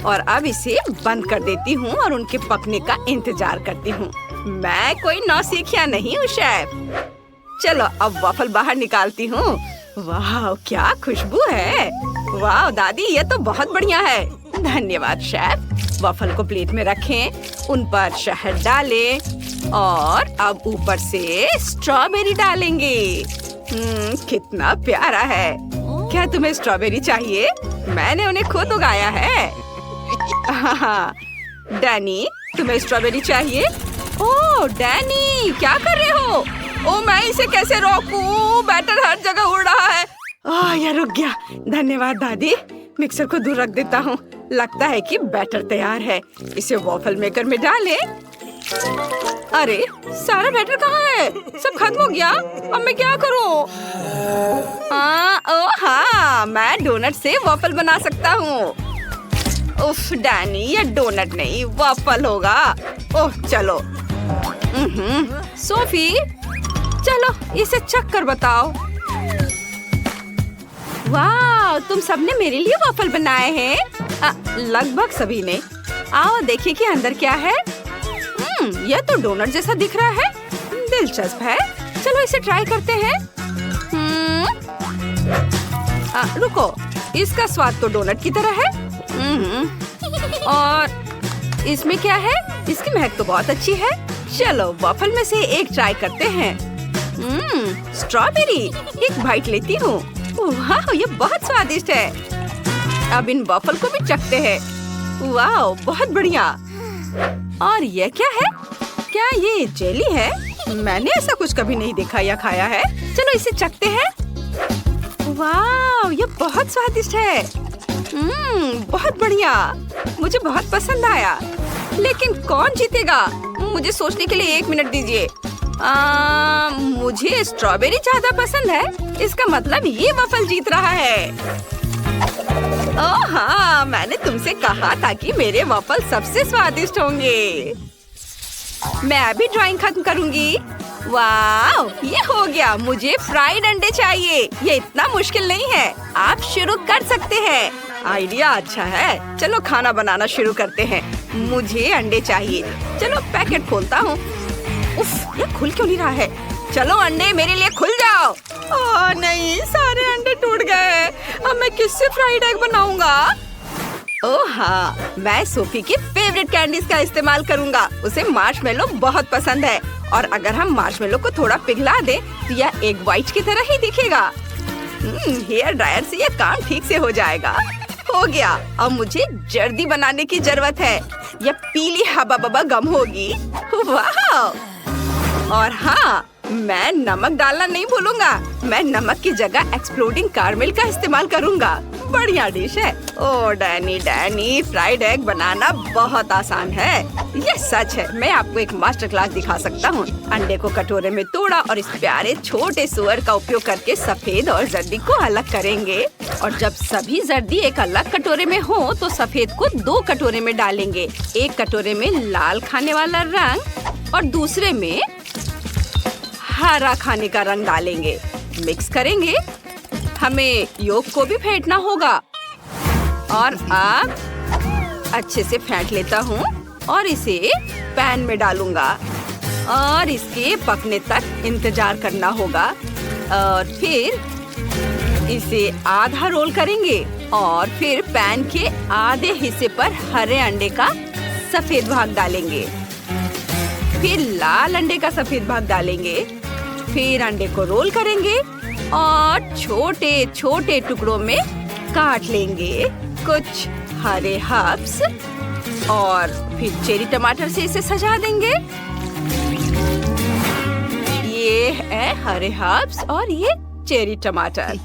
और अब इसे बंद कर देती हूँ और उनके पकने का इंतजार करती हूँ। मैं कोई नौसिखिया नहीं हूँ शेफ। चलो अब वॉफल बाहर निकालती हूँ। वाह, क्या खुशबू है। वाह दादी, ये तो बहुत बढ़िया है। धन्यवाद शेफ। वॉफल को प्लेट में रखें, उन पर शहद डालें और अब ऊपर से स्ट्रॉबेरी डालेंगे। कितना प्यारा है। क्या तुम्हें स्ट्रॉबेरी चाहिए? मैंने उन्हें खुद उगाया है। डैनी, तुम्हें स्ट्रॉबेरी चाहिए? ओह डैनी, क्या कर रहे हो? ओह, मैं इसे कैसे रोकूं? बैटर हर जगह उड़ रहा है। यह रुक गया। धन्यवाद दादी। मिक्सर को दूर रख देता हूँ। लगता है कि बैटर तैयार है। इसे वॉफल मेकर में डालें। अरे, सारा बैटर कहाँ है? सब खत्म हो गया। अब मैं क्या करूँ? हाँ, मैं डोनट से वॉफल बना सकता हूँ। उफ डैनी, ये डोनट नहीं वॉफल होगा। ओह चलो। सोफी, चलो इसे चख कर बताओ। वाह, तुम सबने मेरे लिए वॉफल बनाए हैं। लगभग सभी ने। आओ देखिए कि अंदर क्या है। यह तो डोनट जैसा दिख रहा है। दिलचस्प है। चलो इसे ट्राई करते हैं। रुको, इसका स्वाद तो डोनट की तरह है। और इसमें क्या है? इसकी महक तो बहुत अच्छी है। चलो वॉफल में से एक ट्राई करते हैं। स्ट्रॉबेरी, एक बाइट लेती हूँ। वाह, ये बहुत स्वादिष्ट है। अब इन वॉफल को भी चखते हैं। वाह, बहुत बढ़िया। और ये क्या है? क्या ये जेली है? मैंने ऐसा कुछ कभी नहीं देखा या खाया है। चलो इसे चखते हैं। वाह, ये बहुत स्वादिष्ट है। बहुत बढ़िया। मुझे बहुत पसंद आया। लेकिन कौन जीतेगा? मुझे सोचने के लिए 1 मिनट दीजिए। मुझे स्ट्रॉबेरी ज्यादा पसंद है। इसका मतलब ये वॉफल जीत रहा है। ओह हाँ, मैंने तुमसे कहा था कि मेरे वॉफल सबसे स्वादिष्ट होंगे। मैं अभी ड्राइंग खत्म करूंगी। वाह, ये हो गया। मुझे फ्राइड अंडे चाहिए। ये इतना मुश्किल नहीं है। आप शुरू कर सकते हैं। आइडिया अच्छा है। चलो खाना बनाना शुरू करते हैं। मुझे अंडे चाहिए। चलो पैकेट खोलता हूँ। उफ, ये खुल क्यों नहीं रहा है? चलो अंडे मेरे लिए खुल जाओ। ओह नहीं, सारे अंडे टूट गए। अब मैं किससे फ्राइड एग बनाऊंगा? ओह हाँ, मैं सोफी की फेवरेट कैंडीज का इस्तेमाल करूंगा। उसे मार्शमेलो बहुत पसंद है और अगर हम मार्शमेलो को थोड़ा पिघला दें तो यह एग व्हाइट की तरह ही दिखेगा। हेयर ड्रायर से यह काम ठीक से हो जाएगा। हो गया। अब मुझे जर्दी बनाने की जरूरत है। यह पीली हबा बबा गम होगी। वाह! और हाँ, मैं नमक डालना नहीं भूलूंगा। मैं नमक की जगह एक्सप्लोडिंग कारमेल का इस्तेमाल करूंगा। बढ़िया डिश है। ओह डैनी, फ्राइड एग बनाना बहुत आसान है। ये सच है। मैं आपको एक मास्टर क्लास दिखा सकता हूँ। अंडे को कटोरे में तोड़ा और इस प्यारे छोटे सुअर का उपयोग करके सफेद और जर्दी को अलग करेंगे। और जब सभी जर्दी एक अलग कटोरे में हो तो सफेद को 2 कटोरे में डालेंगे। एक कटोरे में लाल खाने वाला रंग और दूसरे में हरा खाने का रंग डालेंगे। मिक्स करेंगे। हमें योग को भी फेंटना होगा। और अब अच्छे से फेंट लेता हूँ और इसे पैन में डालूंगा और इसके पकने तक इंतजार करना होगा। और फिर इसे आधा रोल करेंगे और फिर पैन के आधे हिस्से पर हरे अंडे का सफेद भाग डालेंगे। फिर लाल अंडे का सफेद भाग डालेंगे। फिर अंडे को रोल करेंगे और छोटे छोटे टुकड़ों में काट लेंगे। कुछ हरे हर्ब्स और फिर चेरी टमाटर से इसे सजा देंगे। ये है हरे हर्ब्स और ये चेरी टमाटर।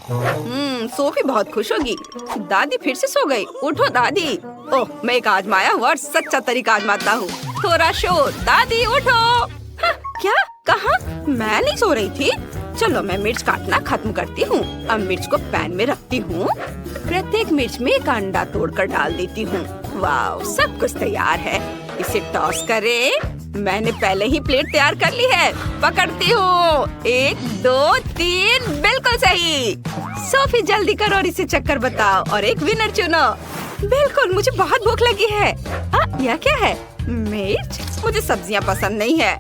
सोफी बहुत खुश होगी। दादी फिर से सो गई। उठो दादी। ओह, मैं एक आजमाया हुआ और सच्चा तरीका आजमाता हूँ। थोड़ा शोर। दादी उठो। हाँ, क्या कहा? मैं नहीं सो रही थी। चलो मैं मिर्च काटना खत्म करती हूँ। अब मिर्च को पैन में रखती हूँ। प्रत्येक मिर्च में एक अंडा तोड़कर डाल देती हूँ। वाह, सब कुछ तैयार है। इसे टॉस करें। मैंने पहले ही प्लेट तैयार कर ली है। पकड़ती हूँ। 1 2 3, बिल्कुल सही। सोफी जल्दी करो और इसे चक्कर बताओ और एक विनर चुनो। बिल्कुल, मुझे बहुत भूख लगी है। यह क्या है? मिर्च? मुझे सब्जियाँ पसंद नहीं है।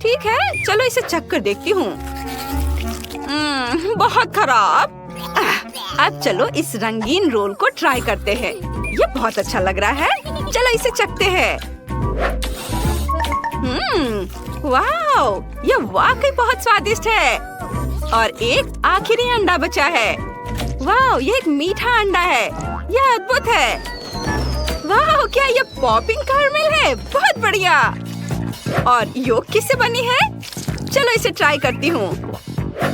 ठीक है, चलो इसे चक्कर देखती हूँ। बहुत खराब। अब चलो इस रंगीन रोल को ट्राई करते हैं। ये बहुत अच्छा लग रहा है। चलो इसे चखते हैं। वाओ, ये वाकई बहुत स्वादिष्ट है। और एक आखिरी अंडा बचा है। वाओ, ये एक मीठा अंडा है। यह अद्भुत है। वाओ, क्या ये पॉपिंग कैरमेल है? बहुत बढ़िया। और योग किससे बनी है? चलो इसे ट्राई करती हूँ।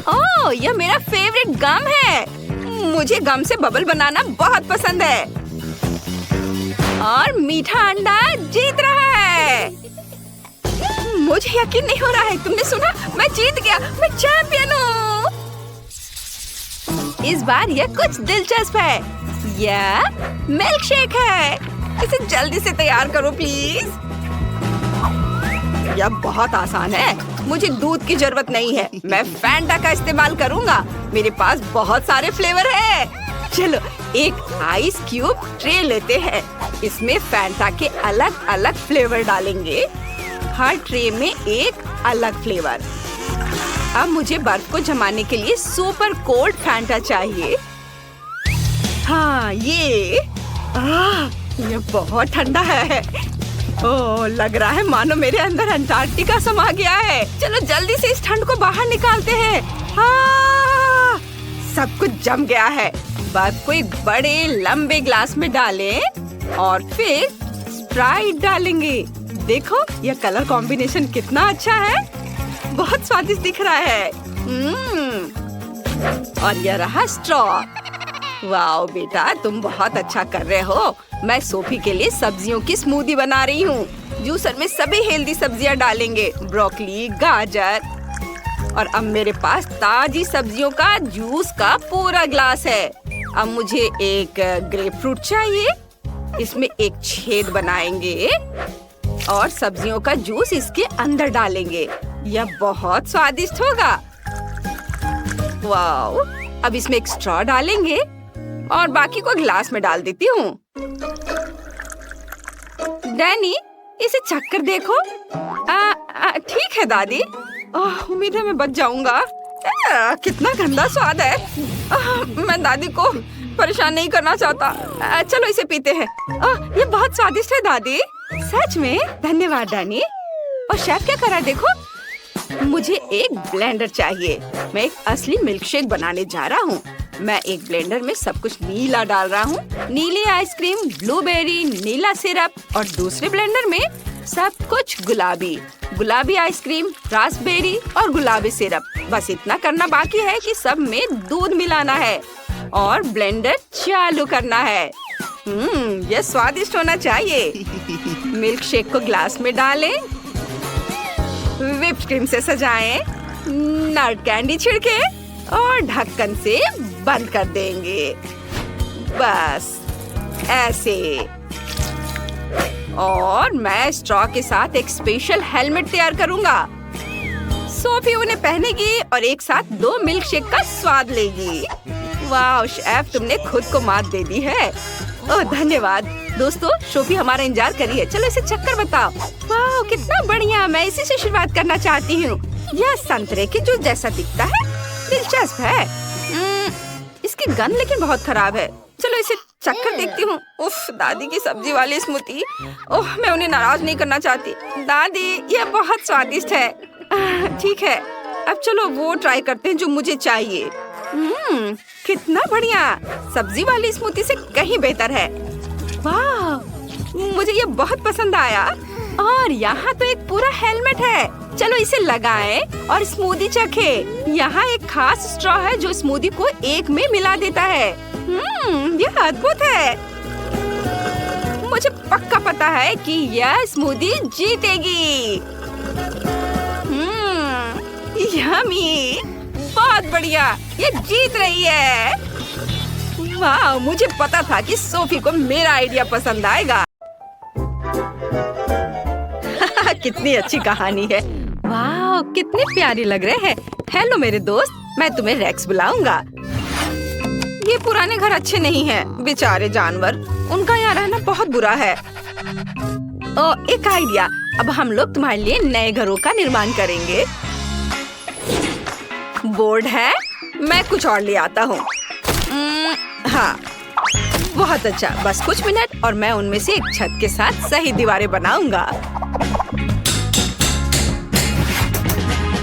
ओह, यह मेरा फेवरेट गम है। मुझे गम से बबल बनाना बहुत पसंद है। और मीठा अंडा जीत रहा है। मुझे यकीन नहीं हो रहा है। तुमने सुना? मैं जीत गया। मैं चैंपियन हूँ। इस बार यह कुछ दिलचस्प है। यह मिल्क शेक है। इसे जल्दी से तैयार करो प्लीज। यह बहुत आसान है। मुझे दूध की जरूरत नहीं है। मैं फैंटा का इस्तेमाल करूँगा। मेरे पास बहुत सारे फ्लेवर है। चलो एक आइस क्यूब ट्रे लेते हैं। इसमें फैंटा के अलग अलग फ्लेवर डालेंगे। हर ट्रे में एक अलग फ्लेवर। अब मुझे बर्फ को जमाने के लिए सुपर कोल्ड फैंटा चाहिए। हाँ, ये बहुत ठंडा है। ओह, लग रहा है मानो मेरे अंदर अंटार्कटिका समा गया है। चलो जल्दी से इस ठंड को बाहर निकालते हैं। सब कुछ जम गया है। बर्फ को एक बड़े लंबे ग्लास में डालें और फिर स्प्राइट डालेंगे। देखो, यह कलर कॉम्बिनेशन कितना अच्छा है। बहुत स्वादिष्ट दिख रहा है। और यह रहा स्ट्रॉ। वाओ बेटा, तुम बहुत अच्छा कर रहे हो। मैं सोफी के लिए सब्जियों की स्मूदी बना रही हूँ। जूसर में सभी हेल्दी सब्जियाँ डालेंगे। ब्रोकली, गाजर। और अब मेरे पास ताजी सब्जियों का जूस का पूरा ग्लास है। अब मुझे एक ग्रेप फ्रूट चाहिए। इसमें एक छेद बनाएंगे और सब्जियों का जूस इसके अंदर डालेंगे। यह बहुत स्वादिष्ट होगा। वाओ, अब इसमें एक स्ट्रॉ डालेंगे और बाकी को ग्लास में डाल देती हूँ। डैनी, इसे चक्कर देखो। ठीक है दादी। उम्मीद है मैं बच जाऊंगा। कितना गंदा स्वाद है। मैं दादी को परेशान नहीं करना चाहता। चलो इसे पीते हैं। ये बहुत स्वादिष्ट है दादी। सच में? धन्यवाद डैनी। और शेफ क्या कर रहा है देखो। मुझे एक ब्लेंडर चाहिए। मैं एक असली मिल्क शेक बनाने जा रहा हूँ। मैं एक ब्लेंडर में सब कुछ नीला डाल रहा हूँ। नीली आइसक्रीम, ब्लूबेरी, नीला सिरप। और दूसरे ब्लेंडर में सब कुछ गुलाबी। गुलाबी आइसक्रीम, रास्पबेरी और गुलाबी सिरप। बस इतना करना बाकी है कि सब में दूध मिलाना है और ब्लेंडर चालू करना है। यह स्वादिष्ट होना चाहिए। मिल्क शेक को ग्लास में डालें, व्हिप्ड क्रीम से सजाएं, नट कैंडी छिड़के और ढक्कन से बंद कर देंगे। बस ऐसे। और मैं स्ट्रॉ के साथ एक स्पेशल हेलमेट तैयार करूंगा। सोफी उन्हें पहनेगी और एक साथ 2 मिल्क शेक का स्वाद लेगी। वाह शेफ, तुमने खुद को मात दे दी है। ओह धन्यवाद। दोस्तों, सोफी हमारा इंतजार कर रही है। चलो इसे चक्कर बताओ। वाह कितना बढ़िया। मैं इसी से शुरुआत करना चाहती हूँ। यह संतरे के जूस जैसा दिखता है। दिलचस्प है। इसकी गंध लेकिन बहुत खराब है। चलो इसे चक्कर देखती हूँ। उफ, दादी की सब्जी वाली स्मूदी। ओह, मैं उन्हें नाराज नहीं करना चाहती। दादी, यह बहुत स्वादिष्ट है। ठीक है, अब चलो वो ट्राई करते हैं जो मुझे चाहिए। कितना बढ़िया। सब्जी वाली स्मूदी से कहीं बेहतर है। वाह, मुझे ये बहुत पसंद आया। और यहाँ तो एक पूरा हेलमेट है। चलो इसे लगाएं और स्मूदी चखे। यहाँ एक खास स्ट्रॉ है जो स्मूदी को एक में मिला देता है। यह अद्भुत है। मुझे पक्का पता है कि यह स्मूदी जीतेगी। यम्मी, बहुत बढ़िया, ये जीत रही है। वाह, मुझे पता था कि सोफी को मेरा आइडिया पसंद आएगा। कितनी अच्छी कहानी है। वाह, कितने प्यारे लग रहे हैं। हेलो मेरे दोस्त, मैं तुम्हें रेक्स बुलाऊंगा। ये पुराने घर अच्छे नहीं हैं, बेचारे जानवर, उनका यहाँ रहना बहुत बुरा है। एक आइडिया, अब हम लोग तुम्हारे लिए नए घरों का निर्माण करेंगे। बोर्ड है, मैं कुछ और ले आता हूँ। हाँ, बहुत अच्छा। बस कुछ मिनट और मैं उनमें से एक छत के साथ सही दीवारें बनाऊंगा।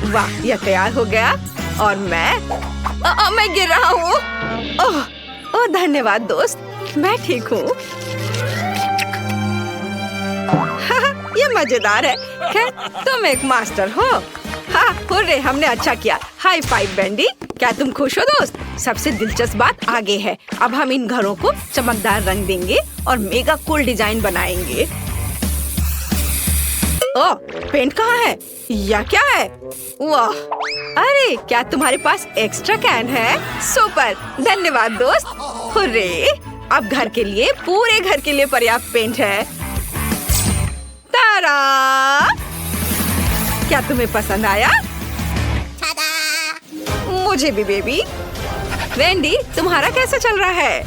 वाह, यह तैयार हो गया और मैं गिर रहा हूँ। ओह, धन्यवाद दोस्त, मैं ठीक हूँ। ये मजेदार है। खैर, तुम एक मास्टर हो। हाँ, हुर्रे, हमने अच्छा किया। High five Bendy. क्या तुम खुश हो दोस्त? सबसे दिलचस्प बात आगे है। अब हम इन घरों को चमकदार रंग देंगे और मेगा कूल डिजाइन बनाएंगे। ओह, पेंट कहाँ है? यह क्या है? वाह, अरे क्या तुम्हारे पास एक्स्ट्रा कैन है? सुपर, धन्यवाद दोस्त। हुर्रे, अब घर के लिए, पूरे घर के लिए पर्याप्त पेंट है। तारा, क्या तुम्हें पसंद आया? मुझे भी बेबी। वेंडी, तुम्हारा कैसा चल रहा है?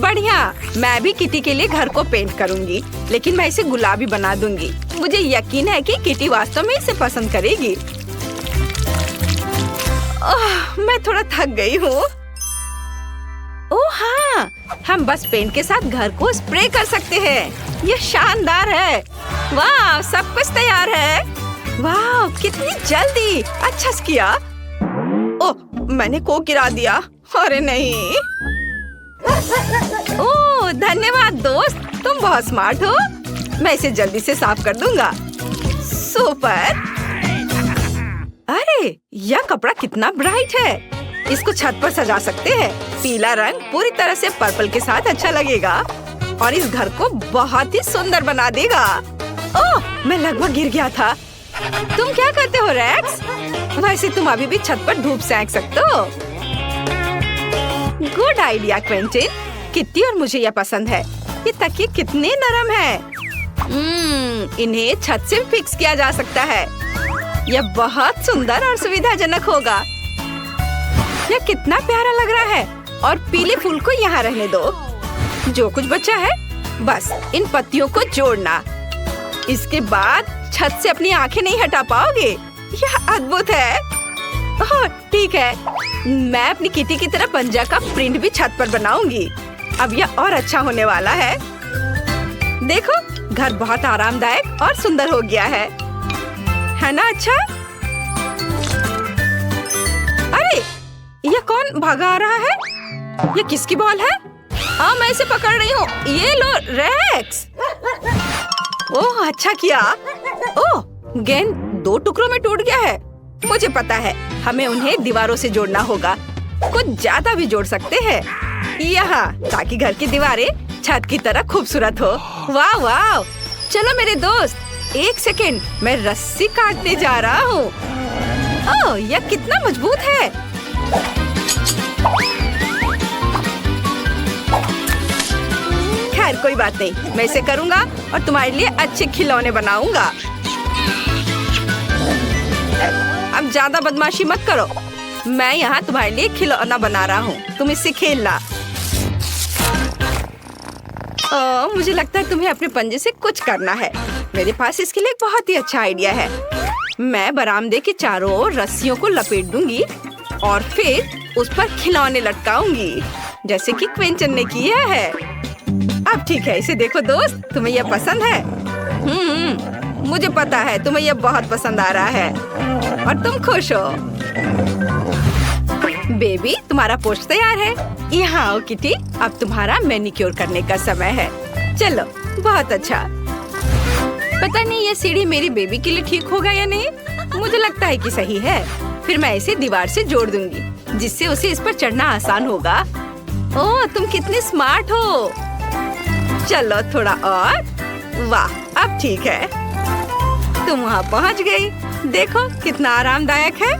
बढ़िया। मैं भी किटी के लिए घर को पेंट करूंगी, लेकिन मैं इसे गुलाबी बना दूंगी। मुझे यकीन है कि किटी वास्तव में इसे पसंद करेगी। मैं थोड़ा थक गई हूँ। ओह हाँ, हम बस पेंट के साथ घर को स्प्रे कर सकते हैं। ये शानदार है। वाह, सब कुछ तैयार है। वाह, कितनी जल्दी। अच्छा किया। ओह, मैंने कोक गिरा दिया। अरे नहीं। ओह, धन्यवाद दोस्त, तुम बहुत स्मार्ट हो। मैं इसे जल्दी से साफ कर दूंगा। सुपर। अरे, यह कपड़ा कितना ब्राइट है। इसको छत पर सजा सकते हैं। पीला रंग पूरी तरह से पर्पल के साथ अच्छा लगेगा और इस घर को बहुत ही सुंदर बना देगा। ओह, मैं लगभग गिर गया था। तुम क्या करते हो रेक्स? वैसे तुम अभी भी छत पर धूप सेंक सकते हो। Good idea Quentin. किट्टी और मुझे यह पसंद है। ये तकिए कितने नरम हैं। इन्हें छत से फिक्स किया जा सकता है। यह बहुत सुंदर और सुविधाजनक होगा। यह कितना प्यारा लग रहा है। और पीले फूल को यहाँ रहने दो। जो कुछ बचा है, बस इन पत्तियों को जोड़ना। इसके बाद छत से अपनी आंखें नहीं हटा पाओगे। यह अद्भुत है। ओह, ठीक है, मैं अपनी किटी की तरह पंजा का प्रिंट भी छत पर बनाऊंगी। अब यह और अच्छा होने वाला है। देखो, घर बहुत आरामदायक और सुंदर हो गया है ना? अच्छा। अरे, यह कौन भागा आ रहा है? यह किसकी बॉल है? हाँ, मैं इसे पकड़ रही हूँ। ये लो रेक्स। ओह, अच्छा किया। ओह, गेंद 2 टुकड़ों में टूट गया है। मुझे पता है, हमें उन्हें दीवारों से जोड़ना होगा। कुछ ज्यादा भी जोड़ सकते हैं यहाँ, ताकि घर की दीवारें छत की तरह खूबसूरत हो। वाह वाह। चलो मेरे दोस्त, 1 सेकेंड, मैं रस्सी काटने जा रहा हूँ। ओह, यह कितना मजबूत है। खैर कोई बात नहीं, मैं इसे करूँगा और तुम्हारे लिए अच्छे खिलौने बनाऊंगा। अब ज्यादा बदमाशी मत करो। मैं यहाँ तुम्हारे लिए खिलौना बना रहा हूँ, तुम इससे खेलना। मुझे लगता है तुम्हें अपने पंजे से कुछ करना है। मेरे पास इसके लिए एक बहुत ही अच्छा आइडिया है। मैं बरामदे के चारों ओर रस्सियों को लपेट दूंगी और फिर उस पर खिलौने लटकाऊंगी, जैसे कि क्विंटन ने किया है। अब ठीक है, इसे देखो दोस्त, तुम्हें यह पसंद है? मुझे पता है तुम्हें यह बहुत पसंद आ रहा है और तुम खुश हो। बेबी, तुम्हारा पोस्ट तैयार है। यहाँ आओ किटी, अब तुम्हारा मैनिक्योर करने का समय है। चलो, बहुत अच्छा। पता नहीं ये सीढ़ी मेरी बेबी के लिए ठीक होगा या नहीं। मुझे लगता है कि सही है। फिर मैं इसे दीवार से जोड़ दूंगी जिससे उसे इस पर चढ़ना आसान होगा। ओह, तुम कितने स्मार्ट हो। चलो थोड़ा और। वाह, अब ठीक है। तुम वहाँ पहुँच गई। देखो कितना आरामदायक है।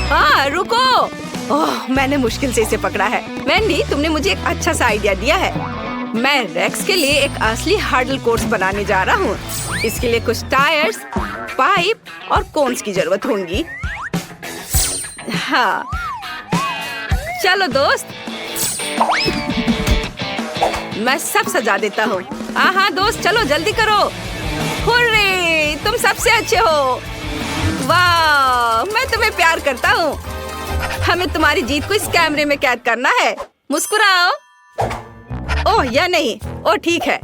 हाँ रुको। ओह, मैंने मुश्किल से इसे पकड़ा है। वेंडी, तुमने मुझे एक अच्छा सा आइडिया दिया है। मैं रेक्स के लिए एक असली हर्डल कोर्स बनाने जा रहा हूँ। इसके लिए कुछ टायर्स, पाइप और कोन्स की जरूरत होगी। हाँ चलो दोस्त, मैं सब सजा देता हूँ। हाँ दोस्त, चलो जल्दी करो। हुर्रे, तुम सबसे अच्छे हो। वाह, मैं तुम्हें प्यार करता हूँ। हमें तुम्हारी जीत को इस कैमरे में कैद करना है। मुस्कुराओ। ओह या नहीं, ओह ठीक है।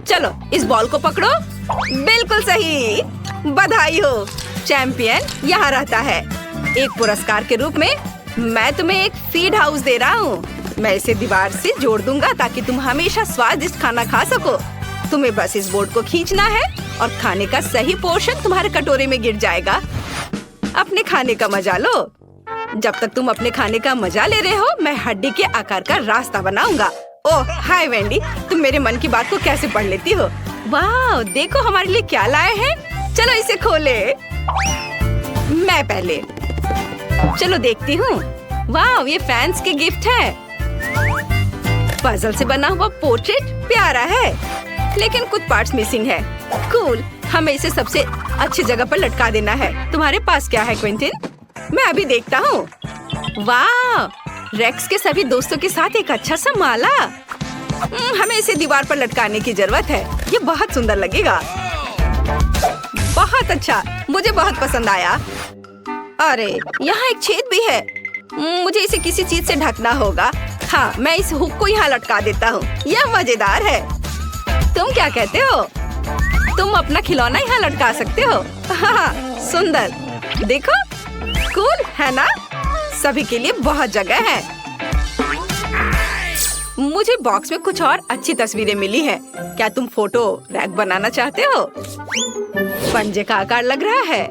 चलो इस बॉल को पकड़ो। बिल्कुल सही, बधाई हो। चैंपियन यहाँ रहता है। एक पुरस्कार के रूप में मैं तुम्हें एक फीड हाउस दे रहा हूँ। मैं इसे दीवार से जोड़ दूंगा ताकि तुम हमेशा स्वादिष्ट खाना खा सको। तुम्हें बस इस बोर्ड को खींचना है और खाने का सही पोर्शन तुम्हारे कटोरे में गिर जाएगा। अपने खाने का मजा लो। जब तक तुम अपने खाने का मजा ले रहे हो, मैं हड्डी के आकार का रास्ता बनाऊंगा। ओह हाय वेंडी, तुम मेरे मन की बात को कैसे पढ़ लेती हो। वाह, देखो हमारे लिए क्या लाए हैं। चलो इसे खोले। मैं पहले। चलो देखती हूँ। वाह, ये फैंस के गिफ्ट है। पजल से बना हुआ पोर्ट्रेट प्यारा है, लेकिन कुछ पार्ट्स मिसिंग है। कूल, हमें इसे सबसे अच्छी जगह पर लटका देना है। तुम्हारे पास क्या है क्विंटिन? मैं अभी देखता हूँ। वाह, रेक्स के सभी दोस्तों के साथ एक अच्छा सा माला। हमें इसे दीवार पर लटकाने की जरूरत है। ये बहुत सुंदर लगेगा। बहुत अच्छा, मुझे बहुत पसंद आया। अरे यहाँ एक छेद भी है। मुझे इसे किसी चीज से ढकना होगा। हाँ, मैं इस हुक को यहाँ लटका देता हूँ। यह मजेदार है। तुम क्या कहते हो? तुम अपना खिलौना यहाँ लटका सकते हो। हाँ, सुंदर। देखो, कूल है ना? सभी के लिए बहुत जगह है। मुझे बॉक्स में कुछ और अच्छी तस्वीरें मिली हैं। क्या तुम फोटो रैक बनाना चाहते हो? पंजे का आकार लग रहा है।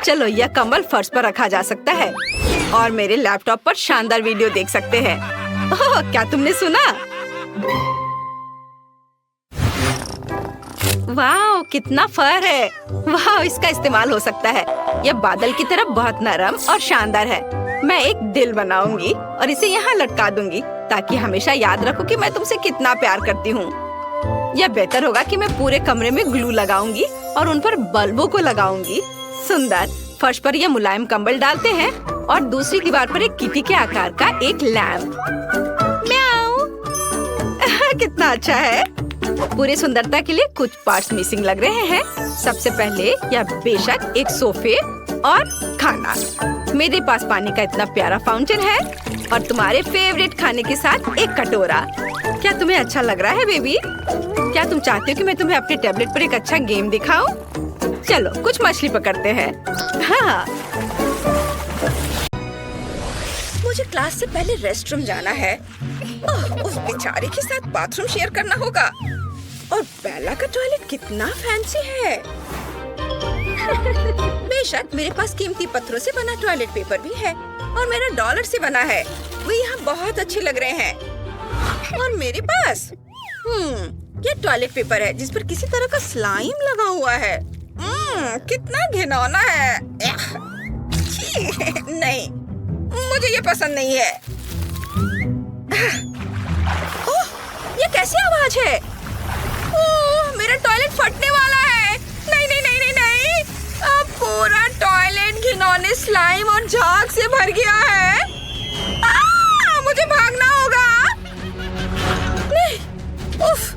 चलो, यह कंबल फर्श पर रखा जा सकता है और मेरे लैपटॉप पर शानदार वीडियो देख सकते हैं। ओह, क्या तुमने सुना? वाह, कितना फर है। वाह, इसका इस्तेमाल हो सकता है। यह बादल की तरह बहुत नरम और शानदार है। मैं एक दिल बनाऊंगी और इसे यहाँ लटका दूंगी ताकि हमेशा याद रखो कि मैं तुमसे कितना प्यार करती हूँ। यह बेहतर होगा कि मैं पूरे कमरे में ग्लू लगाऊंगी और उन पर बल्बों को लगाऊंगी। सुंदर। फर्श पर यह मुलायम कंबल डालते हैं और दूसरी दीवार पर एक किटी के आकार का एक लैम्प। म्याऊ। कितना अच्छा है। पूरी सुंदरता के लिए कुछ पार्ट्स मिसिंग लग रहे हैं। सबसे पहले यह बेशक एक सोफे और खाना। मेरे पास पानी का इतना प्यारा फाउंटेन है और तुम्हारे फेवरेट खाने के साथ एक कटोरा। क्या तुम्हें अच्छा लग रहा है बेबी? क्या तुम चाहते हो कि मैं तुम्हें अपने टैबलेट पर एक अच्छा गेम दिखाऊं? चलो कुछ मछली पकड़ते हैं। हाँ, मुझे क्लास से पहले रेस्टरूम जाना है। उस बेचारे के साथ बाथरूम शेयर करना होगा। और बेला का टॉयलेट कितना फैंसी है। बेशक मेरे पास कीमती पत्थरों से बना टॉयलेट पेपर भी है और मेरा डॉलर से बना है। वो यहाँ बहुत अच्छे लग रहे हैं। और मेरे पास ये टॉयलेट पेपर है जिस पर किसी तरह का स्लाइम लगा हुआ है। कितना घिनौना है। नहीं, मुझे ये पसंद नहीं है। ओह, ये कैसी आवाज है? ओह, मेरा टॉयलेट फटने वाला है। नहीं नहीं नहीं नहीं नहीं। अब पूरा टॉयलेट घिनौने स्लाइम और झाग से भर गया है। मुझे भागना होगा। नहीं, उफ।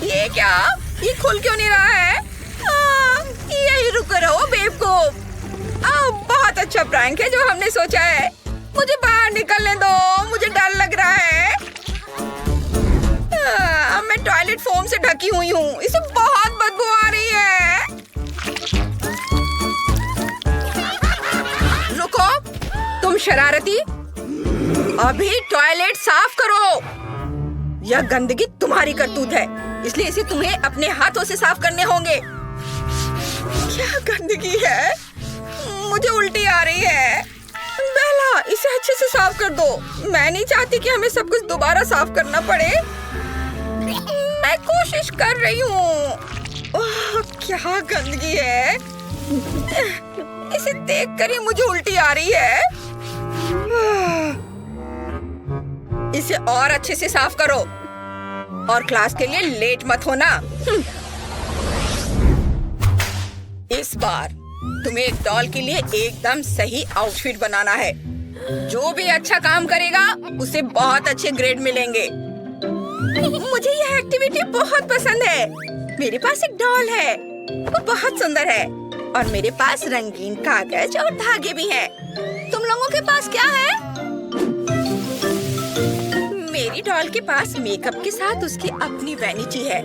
ये क्या? ये खुल क्यों नहीं रहा है? यही रुक रहो बेवकूफ। बहुत अच्छा प्रैंक है जो हमने सोचा है। मुझे बाहर निकलने दो, मुझे डर लग रहा है। मैं टॉयलेट फोम से ढकी हुई हूँ। इसे बहुत बदबू आ रही है। रुको, तुम शरारती। अभी टॉयलेट साफ करो। यह गंदगी तुम्हारी करतूत है, इसलिए इसे तुम्हें अपने हाथों से साफ करने होंगे। क्या गंदगी है, मुझे उल्टी आ रही है। बेला, इसे अच्छे से साफ कर दो। मैं नहीं चाहती कि हमें सब कुछ दोबारा साफ करना पड़े। मैं कोशिश कर रही हूँ। ओह, क्या गंदगी है। इसे देखकर ही मुझे उल्टी आ रही है। इसे और अच्छे से साफ करो और क्लास के लिए लेट मत होना। इस बार तुम्हें एक डॉल के लिए एकदम सही आउटफिट बनाना है। जो भी अच्छा काम करेगा उसे बहुत अच्छे ग्रेड मिलेंगे। मुझे यह एक्टिविटी बहुत पसंद है। मेरे पास एक डॉल है, वो बहुत सुंदर है और मेरे पास रंगीन कागज और धागे भी हैं। तुम लोगों के पास क्या है? मेरी डॉल के पास मेकअप के साथ उसकी अपनी वैनिटी है।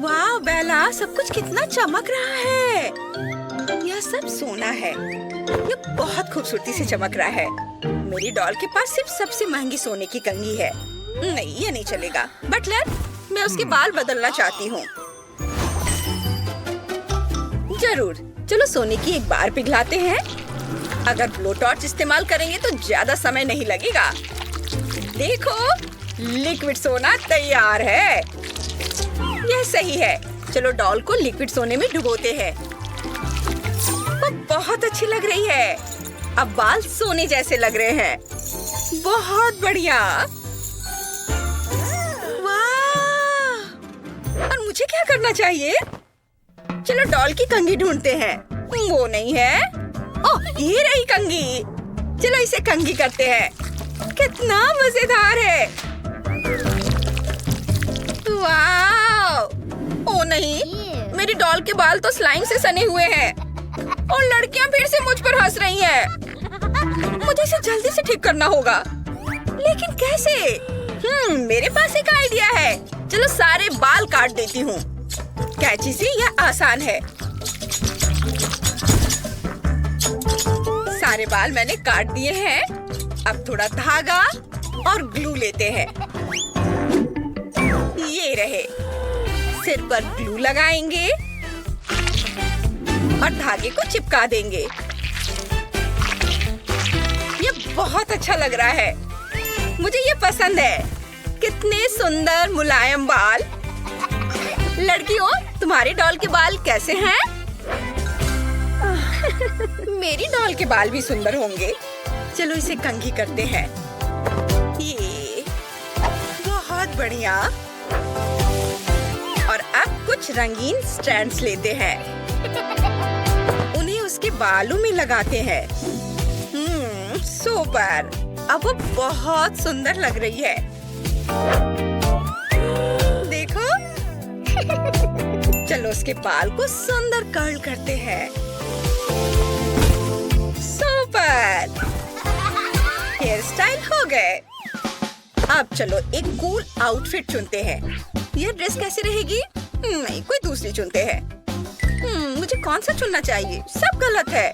वाह बेला, सब कुछ कितना चमक रहा है। यह सब सोना है। यह बहुत खूबसूरती से चमक रहा है। मेरी डॉल के पास सिर्फ सबसे महंगी सोने की कंघी है। नहीं, ये नहीं चलेगा। बटलर, मैं उसके बाल बदलना चाहती हूँ। जरूर, चलो सोने की एक बार पिघलाते हैं। अगर ब्लो टॉर्च इस्तेमाल करेंगे तो ज्यादा समय नहीं लगेगा। देखो, लिक्विड सोना तैयार है। यह सही है। चलो डॉल को लिक्विड सोने में डुबोते हैं। वो बहुत अच्छी लग रही है। अब बाल सोने जैसे लग रहे हैं। बहुत बढ़िया। वाह! और मुझे क्या करना चाहिए? चलो डॉल की कंघी ढूंढते हैं। वो नहीं है। ओह, ये रही कंघी। चलो इसे कंघी करते हैं। कितना मजेदार है। वाह! ओ नहीं, मेरी डॉल के बाल तो स्लाइम से सने हुए हैं और लड़कियां फिर से मुझ पर हंस रही हैं। मुझे इसे जल्दी से ठीक करना होगा, लेकिन कैसे? मेरे पास एक आइडिया है। चलो सारे बाल काट देती हूँ। कैंची से यह आसान है। सारे बाल मैंने काट दिए हैं। अब थोड़ा धागा और ग्लू लेते हैं। ये रहे। सिर पर ग्लू लगाएंगे और धागे को चिपका देंगे। ये बहुत अच्छा लग रहा है। मुझे ये पसंद है। कितने सुंदर मुलायम बाल। लड़कियों, तुम्हारे डॉल के बाल कैसे हैं? मेरी डॉल के बाल भी सुंदर होंगे। चलो इसे कंघी करते हैं। ये बहुत बढ़िया। और अब कुछ रंगीन स्ट्रैंड्स लेते हैं। उन्हें उसके बालों में लगाते हैं। सुपर। अब वो बहुत सुंदर लग रही है। देखो। चलो उसके बाल को सुंदर कर्ल करते हैं। सुपर। हेयर स्टाइल हो गए। अब चलो एक कूल आउटफिट चुनते हैं। यह ड्रेस कैसी रहेगी? नहीं, कोई दूसरी चुनते हैं। मुझे कौन सा चुनना चाहिए? सब गलत है।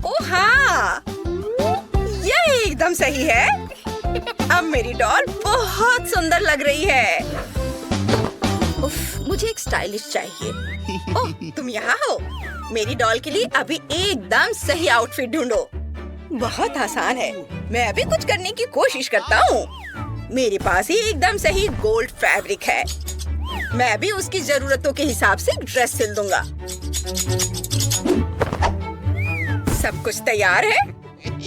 ओह हाँ, यह एकदम सही है। अब मेरी डॉल बहुत सुंदर लग रही है। उफ, मुझे एक स्टाइलिश चाहिए। ओह, तुम यहाँ हो? मेरी डॉल के लिए अभी एकदम सही आउटफिट ढूंढो। बहुत आसान है। मैं अभी कुछ करने की कोशिश करता हूँ। मेरे पास ही एकदम सही गोल्ड फैब्रिक है। मैं भी उसकी जरूरतों के हिसाब से ड्रेस सिल दूंगा। सब कुछ तैयार है।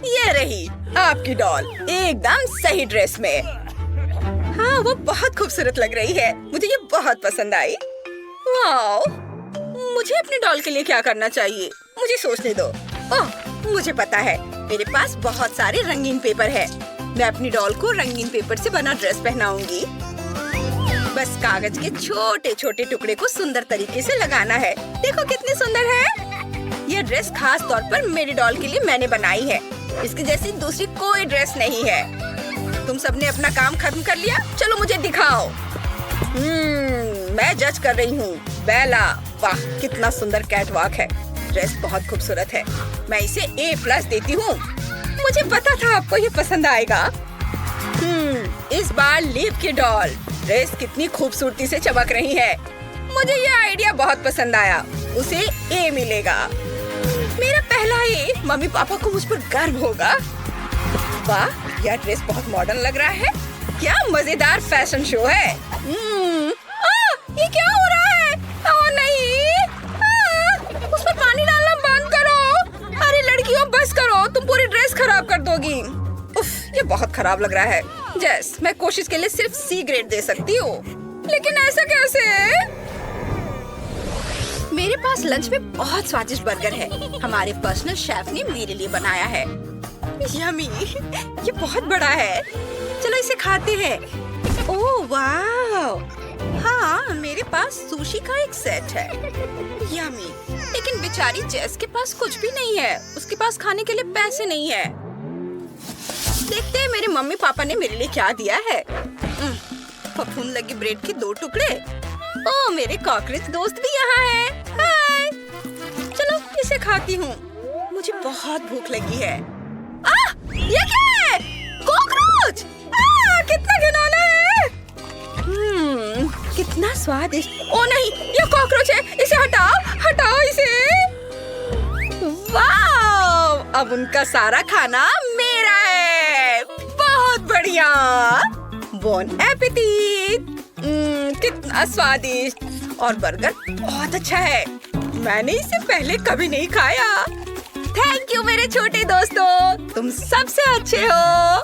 ये रही आपकी डॉल एकदम सही ड्रेस में। हाँ, वो बहुत खूबसूरत लग रही है। मुझे ये बहुत पसंद आई। वाओ! मुझे अपने डॉल के लिए क्या करना चाहिए? मुझे सोचने दो। ओह, मुझे पता है। मेरे पास बहुत सारे रंगीन पेपर है। मैं अपनी डॉल को रंगीन पेपर से बना ड्रेस पहनाऊंगी। बस कागज के छोटे छोटे टुकड़े को सुंदर तरीके से लगाना है। देखो कितनी सुंदर है। यह ड्रेस खास तौर पर मेरी डॉल के लिए मैंने बनाई है। इसकी जैसी दूसरी कोई ड्रेस नहीं है। तुम सबने अपना काम खत्म कर लिया? चलो मुझे दिखाओ। मैं जज कर रही हूँ। बेला, वाह कितना सुंदर कैटवॉक है। ड्रेस बहुत खूबसूरत है। मैं इसे A+ देती हूँ। मुझे पता था आपको ये पसंद आएगा। इस बार लिव की डॉल ड्रेस कितनी खूबसूरती से चमक रही है। मुझे ये आइडिया बहुत पसंद आया। उसे A मिलेगा। मेरा पहला A। मम्मी पापा को मुझ पर गर्व होगा। वाह, यह ड्रेस बहुत मॉडर्न लग रहा है। क्या मजेदार फैशन शो है। ये क्या हो रहा है? ओह नहीं, उस पर पानी डालना बंद करो। अरे लड़कियों, बस करो, तुम पूरी ड्रेस खराब कर दोगी। उफ, ये बहुत खराब लग रहा है। जेस, मैं कोशिश के लिए सिर्फ C ग्रेड दे सकती हूँ, लेकिन ऐसा कैसे? मेरे पास लंच में बहुत स्वादिष्ट बर्गर है। हमारे पर्सनल शेफ ने मेरे लिए बनाया है। यम्मी, ये बहुत बड़ा है। चलो इसे खाते हैं। ओह वाह, हाँ, मेरे पास सुशी का एक सेट है। यम्मी, लेकिन बेचारी जेस के पास कुछ भी नहीं है। उसके पास खाने के लिए पैसे नहीं है। देखते हैं मेरे मम्मी पापा ने मेरे लिए क्या दिया है। फफूंद लगी ब्रेड के 2 टुकड़े। ओह, मेरे कॉकरोच दोस्त भी यहाँ है। हाय, चलो इसे खाती हूँ। मुझे बहुत भूख लगी है। ये क्या है? कॉकरोच! कितना घिनौना है। कितना स्वादिष्ट। ओ नहीं, ये कॉकरोच है। इसे हटाओ, हटाओ इसे। वाह, अब उनका सारा खाना मेरा है। बहुत बढ़िया। Bone appétit. कितना स्वादिष्ट। और बर्गर बहुत अच्छा है। मैंने इसे पहले कभी नहीं खाया। थैंक यू मेरे छोटे दोस्तों, तुम सबसे अच्छे हो।